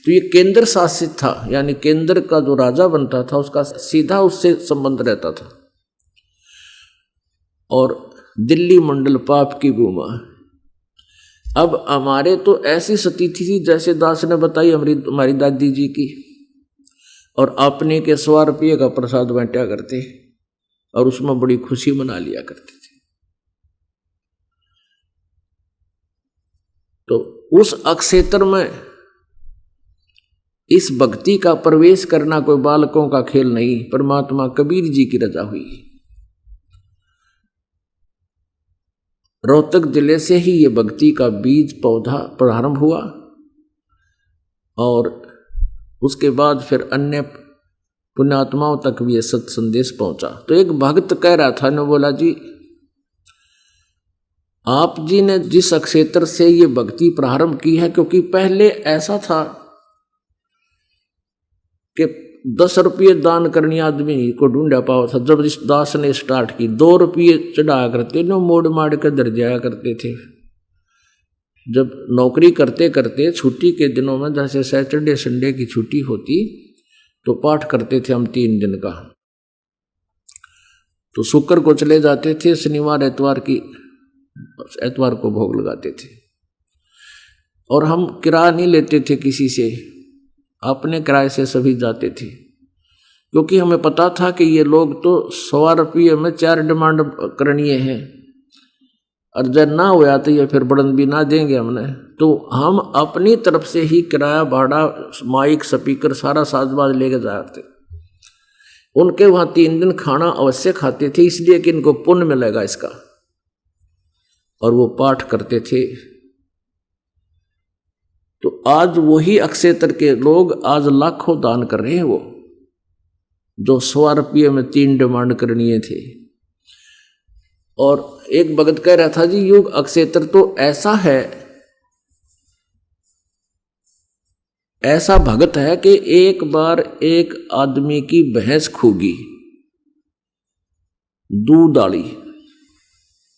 तो ये केंद्र शासित था, यानी केंद्र का जो राजा बनता था उसका सीधा उससे संबंध रहता था। और दिल्ली मंडल पाप की भूमा। अब हमारे तो ऐसी स्थिति थी जैसे दास ने बताई हमारी दादी जी की, और अपने के 100 रुपये का प्रसाद बांटा करते और उसमें बड़ी खुशी मना लिया करते थे। तो उस अक्षेत्र में इस भक्ति का प्रवेश करना कोई बालकों का खेल नहीं, परमात्मा कबीर जी की रजा हुई। रोहतक जिले से ही ये भक्ति का बीज पौधा प्रारंभ हुआ और उसके बाद फिर अन्य पुण्यात्माओं तक भी ये सत संदेश पहुंचा। तो एक भक्त कह रहा था ने बोला, जी आप जी ने जिस अक्षेत्र से ये भक्ति प्रारंभ की है, क्योंकि पहले ऐसा था कि 10 रुपये दान करनी आदमी को ढूंढा पाओ था। जब इस दास ने स्टार्ट की 2 रुपये चढ़ाया करते नो, मोड़ माड़ कर दर जाया करते थे। जब नौकरी करते करते छुट्टी के दिनों में, जैसे सैटरडे संडे की छुट्टी होती तो पाठ करते थे हम 3 दिन का। तो शुक्र को चले जाते थे, शनिवार एतवार को भोग लगाते थे। और हम किराया नहीं लेते थे किसी से, अपने किराए से सभी जाते थे, क्योंकि हमें पता था कि ये लोग तो 100 रुपये में 4 डिमांड करनी है, और जब ना हुआ तो ये फिर बढ़न भी ना देंगे हमने। तो हम अपनी तरफ से ही किराया भाड़ा, माइक, स्पीकर, सारा साजबाज लेके जाते। उनके वहाँ 3 दिन खाना अवश्य खाते थे, इसलिए कि इनको पुण्य मिलेगा इसका। और वो पाठ करते थे। तो आज वही अक्षेत्र के लोग आज लाखों दान कर रहे हैं, वो जो 100 रुपये में 3 डिमांड करनी थे। और एक भगत कह रहा था, जी युग अक्षेत्र तो ऐसा है, ऐसा भगत है कि एक बार एक आदमी की भैंस खूगी, दूध आली,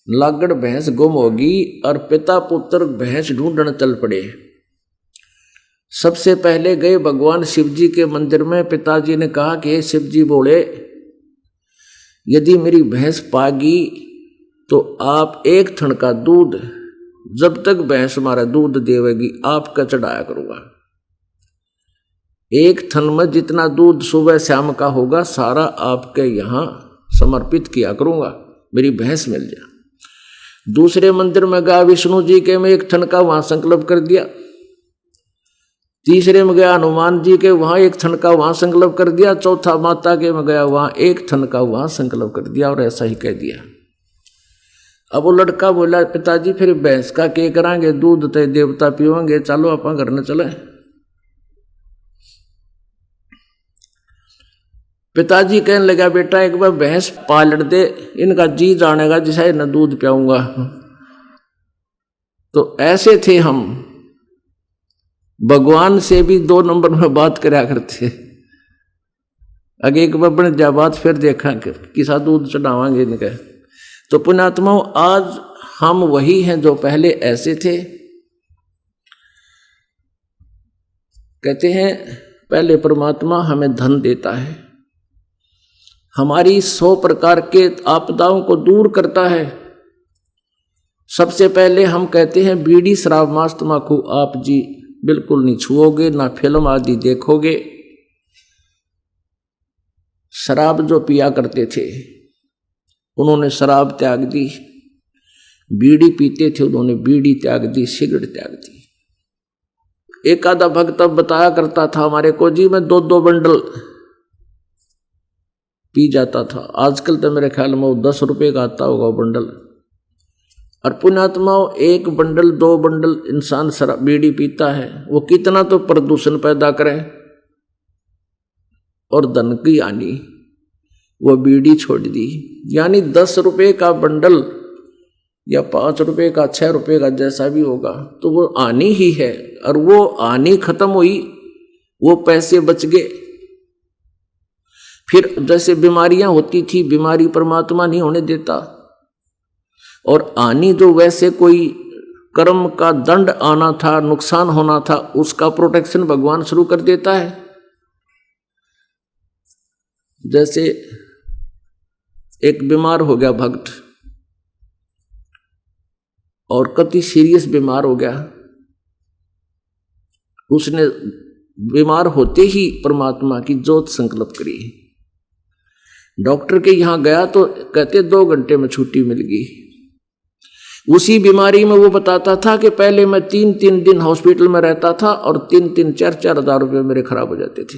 लागड़ भैंस गुम होगी और पिता पुत्र भैंस ढूंढने चल पड़े। सबसे पहले गए भगवान शिव जी के मंदिर में। पिताजी ने कहा कि हे शिव जी बोले, यदि मेरी भैंस पागी तो आप 1 थन का दूध, जब तक भैंस हमारा दूध देवेगी आपका चढ़ाया करूंगा। 1 थन में जितना दूध सुबह शाम का होगा सारा आपके यहाँ समर्पित किया करूंगा, मेरी भैंस मिल जाए। दूसरे मंदिर में गया विष्णु जी के में 1 थन का वहां संकल्प कर दिया। तीसरे में गया हनुमान जी के, वहां 1 थन का वहां संकल्प कर दिया। चौथा माता के में गया, वहां 1 थन का वहां संकल्प कर दिया और ऐसा ही कह दिया। अब वो लड़का बोला, पिताजी फिर भैंस का क्या करांगे, दूध तो देवता पीवेंगे, चलो अपन घर न चले। पिताजी कहने लगा, बेटा एक बार भैंस पाल दे, इनका जी जानेगा जिसे न दूध पियाऊंगा। तो ऐसे थे हम, भगवान से भी 2 नंबर में बात करा करते। आगे एक बार बन जा बात, फिर देखा किसा दूध चढ़ावांगे इनका। तो पुण्यात्माओं, आज हम वही हैं जो पहले ऐसे थे। कहते हैं पहले परमात्मा हमें धन देता है, हमारी 100 प्रकार के आपदाओं को दूर करता है। सबसे पहले हम कहते हैं बीड़ी शराब मांस तंबाकू आप जी बिल्कुल नहीं छुओगे, ना फिल्म आदि देखोगे। शराब जो पिया करते थे उन्होंने शराब त्याग दी, बीड़ी पीते थे उन्होंने बीड़ी त्याग दी, सिगरेट त्याग दी। एक आधा भक्त अब बताया करता था हमारे को, जी मैं 2-2 बंडल पी जाता था। आजकल तो मेरे ख्याल में वो 10 रुपये का आता होगा वो बंडल। और पुण्यात्माओं, 1 बंडल 2 बंडल इंसान शराब बीड़ी पीता है, वो कितना तो प्रदूषण पैदा करे और धन की हानि। वो बीड़ी छोड़ दी, यानी 10 रुपये का बंडल या 5 रुपये का, 6 रुपये का, जैसा भी होगा, तो वो हानि ही है। और वो हानि खत्म हुई, वो पैसे बच गए। फिर जैसे बीमारियां होती थी, बीमारी परमात्मा नहीं होने देता। और हानि जो वैसे कोई कर्म का दंड आना था, नुकसान होना था, उसका प्रोटेक्शन भगवान शुरू कर देता है। जैसे एक बीमार हो गया भक्त और कति सीरियस बीमार हो गया, उसने बीमार होते ही परमात्मा की जोत संकल्प करी। डॉक्टर के यहां गया तो कहते 2 घंटे में छुट्टी मिल गई। उसी बीमारी में वो बताता था कि पहले मैं 3-3 दिन हॉस्पिटल में रहता था और 3-3, 4-4 हजार रुपये मेरे खराब हो जाते थे।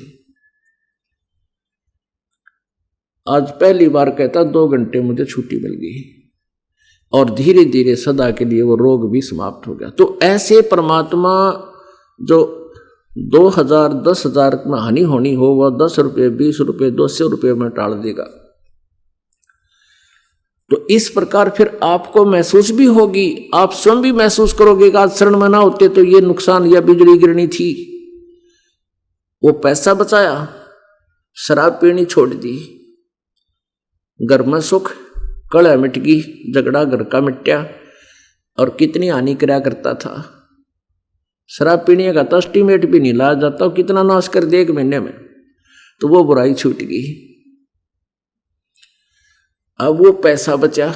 आज पहली बार कहता 2 घंटे मुझे छुट्टी मिल गई। और धीरे धीरे सदा के लिए वो रोग भी समाप्त हो गया। तो ऐसे परमात्मा जो 2000 10,000 में हानि होनी हो वह 10 रुपये 20 रुपये 200 रुपये में टाल देगा। तो इस प्रकार फिर आपको महसूस भी होगी, आप स्वयं भी महसूस करोगे कि आज शरण में ना होते तो ये नुकसान या बिजली गिरनी थी। वो पैसा बचाया, शराब पीनी छोड़ दी, घर में सुख, कलह मिट गई, झगड़ा घर का मिट्या, और कितनी हानि करा करता था। शराब पीने का तो एस्टीमेट भी नहीं लाया जाता, कितना नाश कर दे 1 महीने में, तो वो बुराई छूट गई। अब वो पैसा बचा,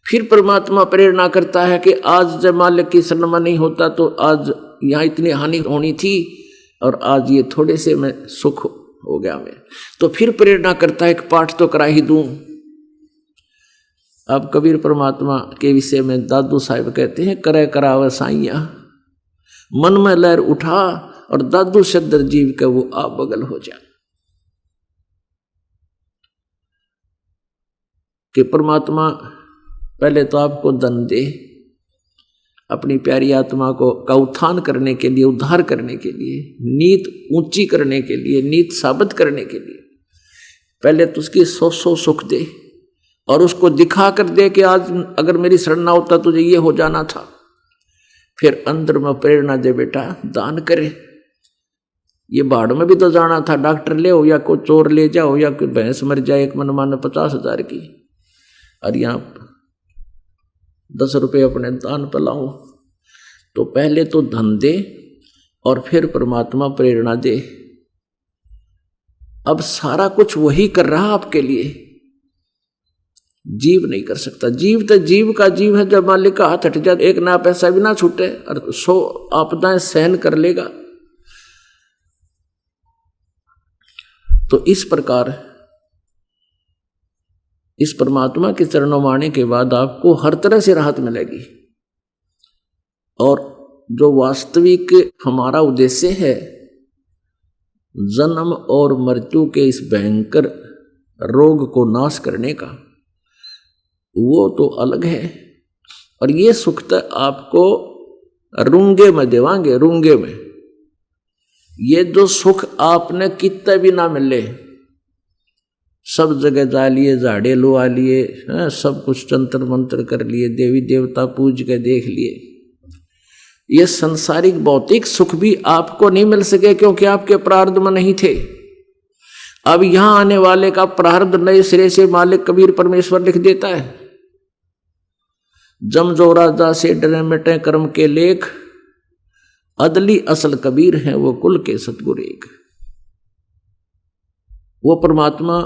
फिर परमात्मा प्रेरणा करता है कि आज जब मालिक की शरण में नहीं होता तो आज यहाँ इतनी हानि होनी थी और आज ये थोड़े से में सुख हो गया मैं। तो फिर प्रेरणा करता है कि पाठ तो करा ही दूं। अब कबीर परमात्मा के विषय में दादू साहिब कहते हैं, करे करावे साइया, मन में लहर उठा और दादू सदर जीव के वो आप बगल हो जा। कि परमात्मा पहले तो आपको धन दे, अपनी प्यारी आत्मा को का उत्थान करने के लिए, उद्धार करने के लिए, नीत ऊंची करने के लिए, नीत साबित करने के लिए पहले तो उसकी 100 सुख दे और उसको दिखा कर दे कि आज अगर मेरी शरण ना होता तुझे ये हो जाना था। फिर अंदर में प्रेरणा दे, बेटा दान करे, ये बाढ़ में भी तो जाना था, डॉक्टर ले हो या कोई चोर ले जाओ या कोई भैंस मर जाए एक मन माने 50,000 की, और यहाँ 10 रुपये अपने दान पर लाऊं। तो पहले तो धन दे और फिर परमात्मा प्रेरणा दे। अब सारा कुछ वही कर रहा आपके लिए, जीव नहीं कर सकता। जीव तो जीव का जीव है, जब मालिक का हाथ हट जाए 1 नया पैसा भी ना छूटे और 100 आपदाएं सहन कर लेगा। तो इस प्रकार इस परमात्मा के चरणों में आने के बाद आपको हर तरह से राहत मिलेगी। और जो वास्तविक हमारा उद्देश्य है जन्म और मृत्यु के इस भयंकर रोग को नाश करने का, वो तो अलग है। और ये सुख तो आपको रूंगे में देवांगे, रूंगे में। ये जो सुख आपने कितना भी ना मिले, सब जगह जा लिए, झाड़े लुआ लिए, सब कुछ तंत्र मंत्र कर लिए, देवी देवता पूज के देख लिए, ये संसारिक भौतिक सुख भी आपको नहीं मिल सके क्योंकि आपके प्रारब्ध में नहीं थे। अब यहां आने वाले का प्रारब्ध नए सिरे से मालिक कबीर परमेश्वर लिख देता है। जम जो राजा से डरे मिटे कर्म के लेख, अदली असल कबीर है वो कुल के सतगुरु एक। वो परमात्मा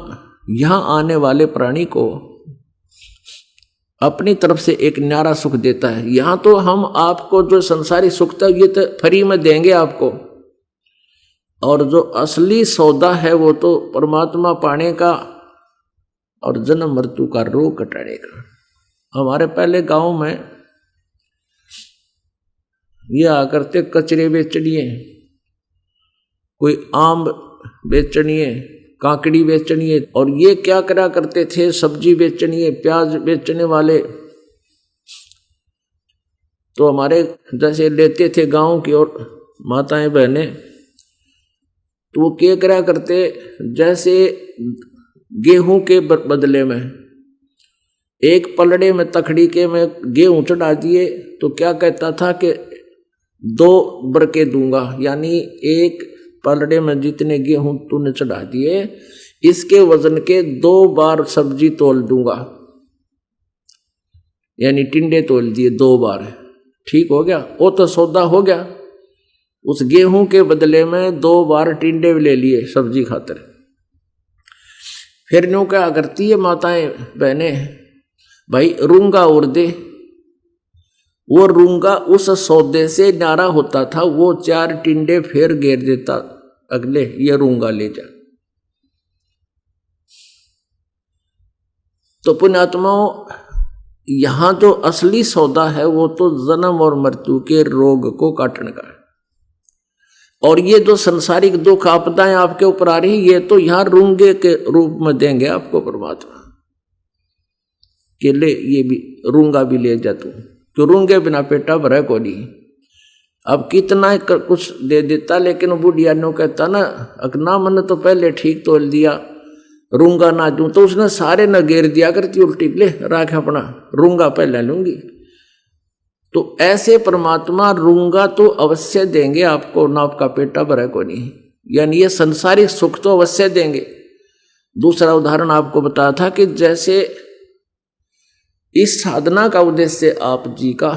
यहां आने वाले प्राणी को अपनी तरफ से एक न्यारा सुख देता है। यहां तो हम आपको जो संसारी सुख था ये तो फ्री में देंगे आपको, और जो असली सौदा है वो तो परमात्मा पाने का और जन्म मृत्यु का रोग कटाने का। हमारे पहले गांव में ये आकर के कचरे बेचनिए, कोई आम बेचनिए, काकड़ी बेचनिए, और ये क्या करा करते थे, सब्जी बेचनिए, प्याज बेचने वाले। तो हमारे जैसे लेते थे गांव की और माताएं बहनें, तो वो क्या करा करते, जैसे गेहूं के बदले में एक पलड़े में तखड़ी के में गेहूं चढ़ा दिए, तो क्या कहता था कि 2 बरके दूंगा, यानी एक पलड़े में जितने गेहूं तूने चढ़ा दिए इसके वजन के 2 बार सब्जी तोल दूंगा, यानी टिंडे तोल दिए 2 बार। ठीक हो गया, वो तो सौदा हो गया। उस गेहूं के बदले में 2 बार टिंडे ले लिए सब्जी खातर। फिर न्यू क्या करती है माताएं बहनें, भाई रूंगा और दे। वो रूंगा उस सौदे से न्यारा होता था, वो 4 टिंडे फिर घेर देता, अगले ये रूंगा ले जा। तो पुण्यात्माओं, यहां जो असली सौदा है वो तो जन्म और मृत्यु के रोग को काटने का है। और ये जो संसारिक दुख आपदाएं आपके ऊपर आ रही, ये तो यहां रूंगे के रूप में देंगे आपको परमात्मा। कि ले ये भी रूंगा भी ले जा तू, क्यों रूंगे बिना पेटा भरा को नहीं। अब कितना कुछ दे देता, लेकिन बुढ़िया ने कहता ना अकना मन तो पहले ठीक तोल दिया, रूंगा ना दूं, तो उसने सारे न घेर दिया करती उल्टी, ले राख अपना रूंगा पहले लूंगी। तो ऐसे परमात्मा रूंगा तो अवश्य देंगे आपको, ना आपका पेटा भरा को नहीं, यानी ये संसारिक सुख तो अवश्य देंगे। दूसरा उदाहरण आपको बताया था कि जैसे इस साधना का उद्देश्य आप जी का,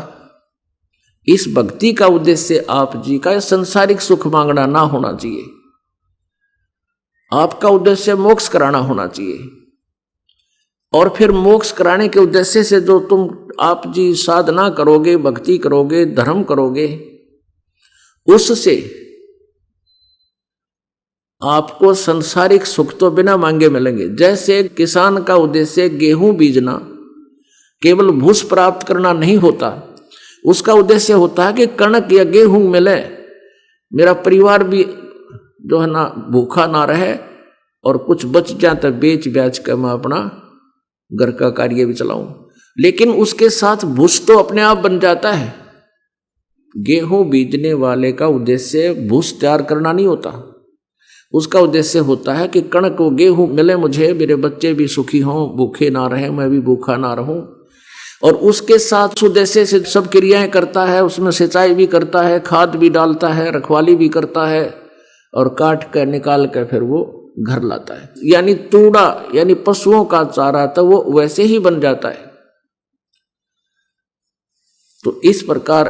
इस भक्ति का उद्देश्य आप जी का संसारिक सुख मांगना ना होना चाहिए, आपका उद्देश्य मोक्ष कराना होना चाहिए। और फिर मोक्ष कराने के उद्देश्य से जो तुम आप जी साधना करोगे, भक्ति करोगे, धर्म करोगे, उससे आपको संसारिक सुख तो बिना मांगे मिलेंगे। जैसे किसान का उद्देश्य गेहूं बीजना, केवल भूस प्राप्त करना नहीं होता, उसका उद्देश्य होता है कि कणक या गेहूं मिले, मेरा परिवार भी जो है ना भूखा ना रहे, और कुछ बच जाए तो बेच ब्याच कर मैं अपना घर का कार्य भी चलाऊं। लेकिन उसके साथ भूस तो अपने आप बन जाता है। गेहूं बीजने वाले का उद्देश्य भूस तैयार करना नहीं होता, उसका उद्देश्य होता है कि कणक को गेहूं मिले मुझे, मेरे बच्चे भी सुखी हों, भूखे ना रहे, मैं भी भूखा ना रहूं। और उसके साथ उद्देश्य से सब क्रियाएं करता है, उसमें सिंचाई भी करता है, खाद भी डालता है, रखवाली भी करता है, और काट कर निकाल कर फिर वो घर लाता है। यानी तूड़ा यानी पशुओं का चारा तो वो वैसे ही बन जाता है। तो इस प्रकार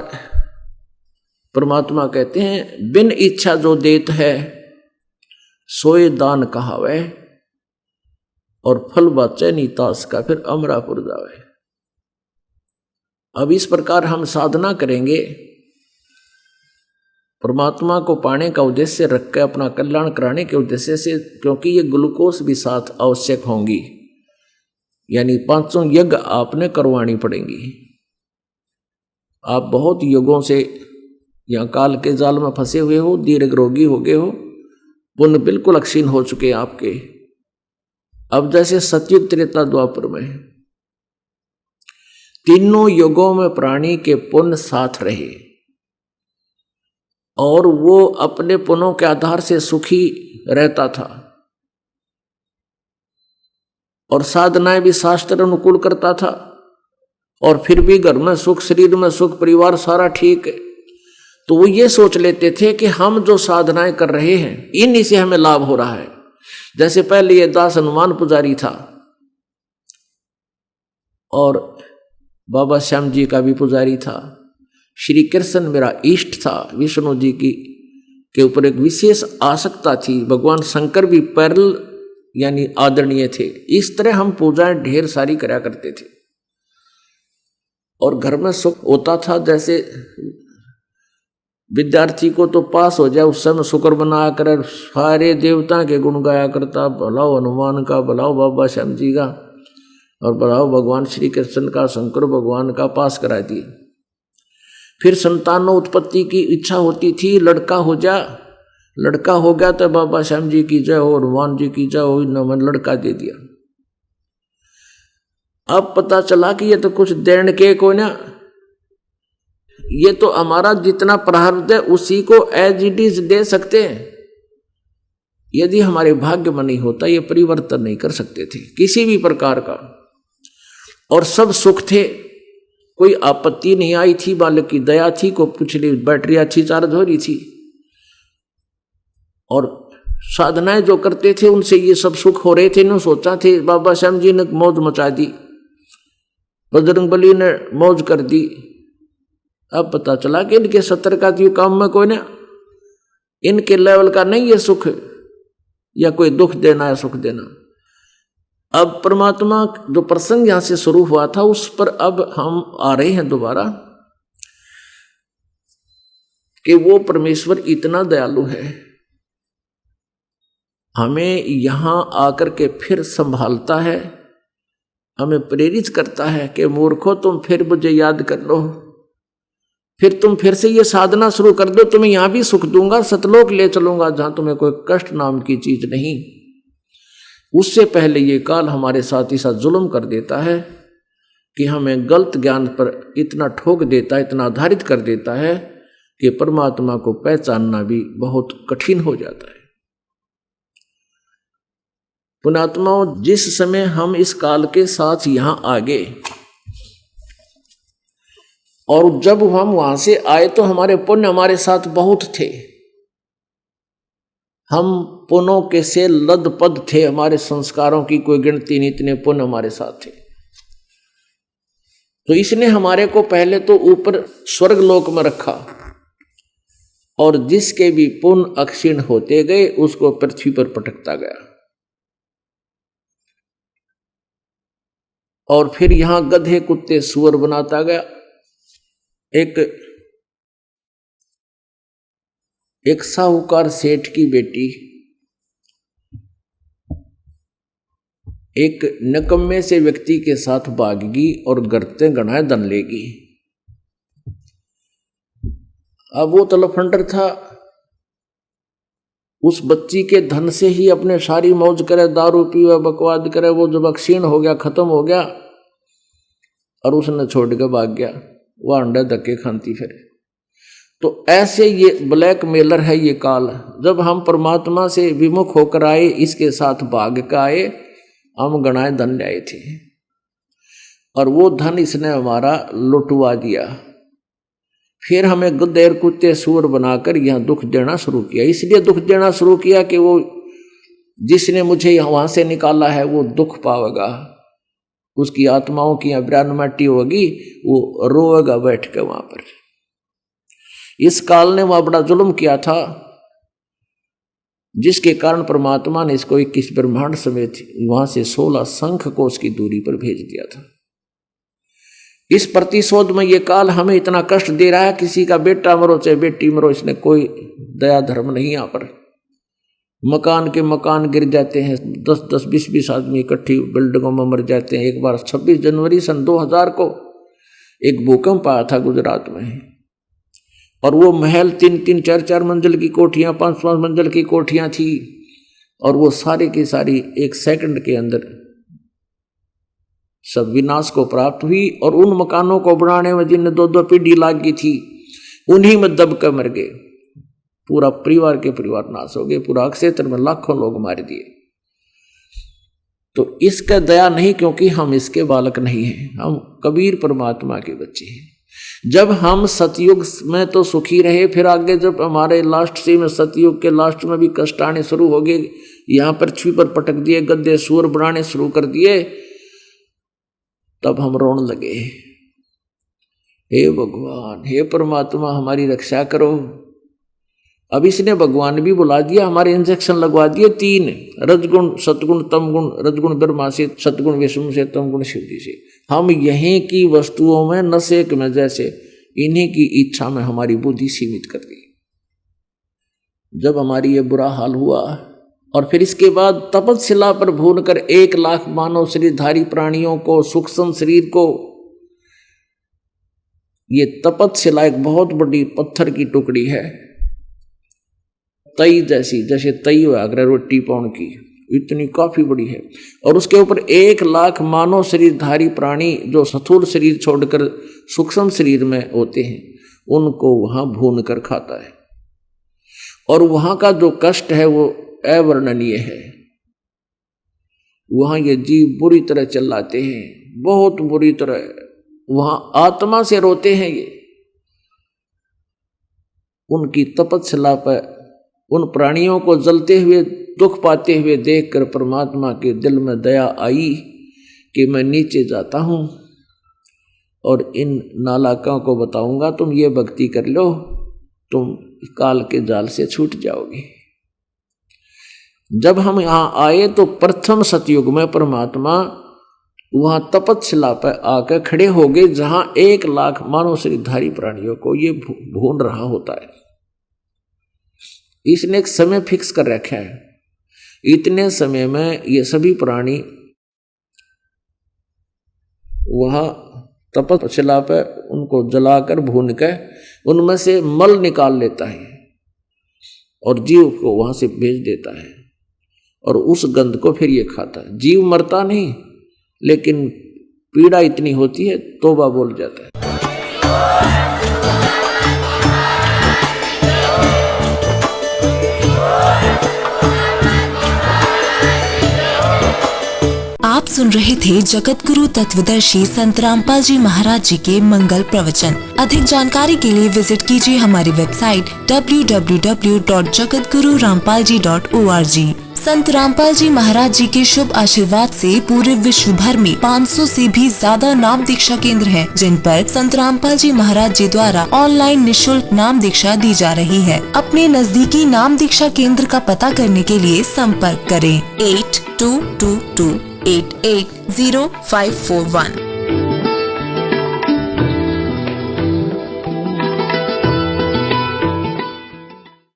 परमात्मा कहते हैं बिन इच्छा जो देत है सोए दान कहावे, और फल बाचे नीतास का फिर अमरापुर जावे। अब इस प्रकार हम साधना करेंगे, परमात्मा को पाने का उद्देश्य रख के अपना कल्याण कराने के उद्देश्य से, क्योंकि ये ग्लूकोज भी साथ आवश्यक होंगी, यानी 500 यज्ञ आपने करवानी पड़ेंगी। आप बहुत युगों से या काल के जाल में फंसे हुए हो, दीर्घ रोगी हो गए हो, पुण्य बिल्कुल अक्षीण हो चुके हैं आपके। अब जैसे सतयुग त्रेता द्वापर में तीनों युगों में प्राणी के पुण्य साथ रहे, और वो अपने पुण्यों के आधार से सुखी रहता था, और साधनाएं भी शास्त्र अनुकूल करता था, और फिर भी घर में सुख, शरीर में सुख, परिवार सारा ठीक है। तो वो ये सोच लेते थे कि हम जो साधनाएं कर रहे हैं इन्हीं से हमें लाभ हो रहा है। जैसे पहले ये दास हनुमान पुजारी था, और बाबा श्याम जी का भी पुजारी था, श्री कृष्ण मेरा इष्ट था, विष्णु जी की के ऊपर एक विशेष आसक्ता थी, भगवान शंकर भी पैरल यानी आदरणीय थे। इस तरह हम पूजाएं ढेर सारी कराया करते थे, और घर में सुख होता था। जैसे विद्यार्थी को तो पास हो जाए उस समय शुक्र बनाया कर, सारे देवता के गुण गाया करता, भलाओ हनुमान का, भलाओ बाबा श्याम जी का, और भलाओ भगवान श्री कृष्ण का, शंकर भगवान का, पास करा दिए। फिर संतानों उत्पत्ति की इच्छा होती थी, लड़का हो जा, लड़का हो गया तो बाबा श्याम जी की जय हो, हनुमान जी की जय हो, इन्होंने लड़का दे दिया। अब पता चला कि ये तो कुछ देने के को ना, ये तो हमारा जितना प्रारब्ध है उसी को एज इट इज दे सकते हैं। यदि हमारे भाग्य में नहीं होता ये परिवर्तन नहीं कर सकते थे किसी भी प्रकार का, और सब सुख थे, कोई आपत्ति नहीं आई थी, बालक की दया थी, को पिछली बैटरी अच्छी चार्ज हो रही थी, और साधनाएं जो करते थे उनसे ये सब सुख हो रहे थे। इन्होंने सोचा थे बाबा श्याम जी ने मौज मचा दी, बजरंग बली ने मौज कर दी। अब पता चला कि इनके 70 का तो काम में कोई ना, इनके लेवल का नहीं ये सुख, या कोई दुख देना है सुख देना। अब परमात्मा जो प्रसंग यहां से शुरू हुआ था उस पर अब हम आ रहे हैं दोबारा, कि वो परमेश्वर इतना दयालु है, हमें यहां आकर के फिर संभालता है, हमें प्रेरित करता है कि मूर्खों तुम फिर मुझे याद कर लो, फिर तुम फिर से ये साधना शुरू कर दो, तुम्हें यहां भी सुख दूंगा, सतलोक ले चलूंगा जहां तुम्हें कोई कष्ट नाम की चीज नहीं। उससे पहले ये काल हमारे साथ ही साथ जुल्म कर देता है, कि हमें गलत ज्ञान पर इतना ठोक देता है, इतना आधारित कर देता है कि परमात्मा को पहचानना भी बहुत कठिन हो जाता है। पुण्यात्माओं, जिस समय हम इस काल के साथ यहां आ गए और जब हम वहां से आए तो हमारे पुण्य हमारे साथ बहुत थे, हम पुण्यों के से लदपद थे, हमारे संस्कारों की कोई गिनती नहीं, इतने पुण्य हमारे साथ थे। तो इसने हमारे को पहले तो ऊपर स्वर्ग लोक में रखा और जिसके भी पुण्य अक्षीण होते गए उसको पृथ्वी पर पटकता गया और फिर यहां गधे कुत्ते सुअर बनाता गया। एक साहूकार सेठ की बेटी एक निकम्मे से व्यक्ति के साथ भागगी और गरते गणाए धन लेगी। अब वो तलफंडर था, उस बच्ची के धन से ही अपने सारी मौज करे, दारू पीवे, बकवाद करे। वो जब अक्षीण हो गया, खत्म हो गया और उसने छोड़ के भाग गया, वह अंडे धक्के खाती फिर। तो ऐसे ये ब्लैक मेलर है ये काल। जब हम परमात्मा से विमुख होकर आए, इसके साथ भाग के आए, हम गणाए धन लाए थे और वो धन इसने हमारा लुटवा दिया। फिर हमें गधेर कुत्ते सूअर बनाकर यहां दुख देना शुरू किया। इसलिए दुख देना शुरू किया कि वो जिसने मुझे वहां से निकाला है वो दुख पावेगा, उसकी आत्माओं की ब्रान माटी होगी, वो रोएगा बैठ के वहां पर। इस काल ने वहां बड़ा जुल्म किया था, जिसके कारण परमात्मा ने इसको 21 ब्रह्मांड समेत वहां से 16 शंख को उसकी दूरी पर भेज दिया था। इस प्रतिशोध में ये काल हमें इतना कष्ट दे रहा है, किसी का बेटा मरो चाहे बेटी मरो, इसने कोई दया धर्म नहीं। यहाँ पर मकान के मकान गिर जाते हैं, 10-10, 20-20 आदमी इकट्ठी बिल्डिंगों में मर जाते हैं। एक बार 26 जनवरी सन 2000 को एक भूकंप आया था गुजरात में और वो महल 3-3, 4-4 मंजिल की कोठियां, 5-5 मंजिल की कोठियां थी और वो सारी की सारी एक सेकंड के अंदर सब विनाश को प्राप्त हुई। और उन मकानों को बनाने में जिन्हें 2-2 पीढ़ी लागी थी, उन्हीं में दब कर मर गए। पूरा परिवार के परिवार नाश हो गए, पूरा क्षेत्र में लाखों लोग मार दिए। तो इसका दया नहीं, क्योंकि हम इसके बालक नहीं हैं, हम कबीर परमात्मा के बच्चे हैं। जब हम सतयुग में तो सुखी रहे, फिर आगे जब हमारे लास्ट से में सतयुग के लास्ट में भी कष्ट आने शुरू हो गए, यहां पृथ्वी पर पटक दिए, गद्दे सूर बनाने शुरू कर दिए, तब हम रोने लगे, हे भगवान, हे परमात्मा हमारी रक्षा करो। अब इसने भगवान भी बुला दिया, हमारे इंजेक्शन लगवा दिए 3, रजगुण सतगुण तमगुण, रजगुण ब्रह्मा से, सतगुण विष्णु से, तमगुण शिवजी से। हम यहीं की वस्तुओं में नशे में जैसे इन्हीं की इच्छा में हमारी बुद्धि सीमित कर दी। जब हमारी ये बुरा हाल हुआ और फिर इसके बाद तपस्शिला पर भून कर 1 लाख मानव शरीरधारी प्राणियों को, सूक्ष्म शरीर को, ये तपस्शिला एक बहुत बड़ी पत्थर की टुकड़ी है, तई जैसी, जैसे तई हुआ अगर रोटी पाउन की, इतनी काफी बड़ी है। और उसके ऊपर 1 लाख मानव शरीरधारी प्राणी जो स्थूल शरीर छोड़कर सूक्ष्म शरीर में होते हैं, उनको वहां भून कर खाता है। और वहां का जो कष्ट है वो अवर्णनीय है। वहां ये जीव बुरी तरह चिल्लाते हैं, बहुत बुरी तरह, वहां आत्मा से रोते हैं ये। उनकी तपस्या पर उन प्राणियों को जलते हुए, दुख पाते हुए देखकर परमात्मा के दिल में दया आई कि मैं नीचे जाता हूं और इन नालाकों को बताऊंगा, तुम ये भक्ति कर लो, तुम काल के जाल से छूट जाओगे। जब हम यहां आए तो प्रथम सतयुग में परमात्मा वहां तपस्शिला पर आकर खड़े हो गए, जहां 1 लाख मानव शरीरधारी प्राणियों को ये भून रहा होता है। इसने एक समय फिक्स कर रखा है, इतने समय में ये सभी प्राणी वहां तपस्शिला पर उनको जलाकर भून कर उनमें से मल निकाल लेता है और जीव को वहां से भेज देता है और उस गंध को फिर ये खाता है। जीव मरता नहीं, लेकिन पीड़ा इतनी होती है, तौबा बोल जाता है। आप सुन रहे थे जगत गुरु तत्वदर्शी संत रामपाल जी महाराज जी के मंगल प्रवचन। अधिक जानकारी के लिए विजिट कीजिए हमारी वेबसाइट www.jagatgururampalji.org। संत रामपाल जी महाराज जी के शुभ आशीर्वाद से पूरे विश्व भर में 500 से भी ज्यादा नाम दीक्षा केंद्र हैं, जिन पर संत रामपाल जी महाराज जी द्वारा ऑनलाइन निशुल्क नाम दीक्षा दी जा रही है। अपने नजदीकी नाम दीक्षा केंद्र का पता करने के लिए संपर्क करें 8222880541।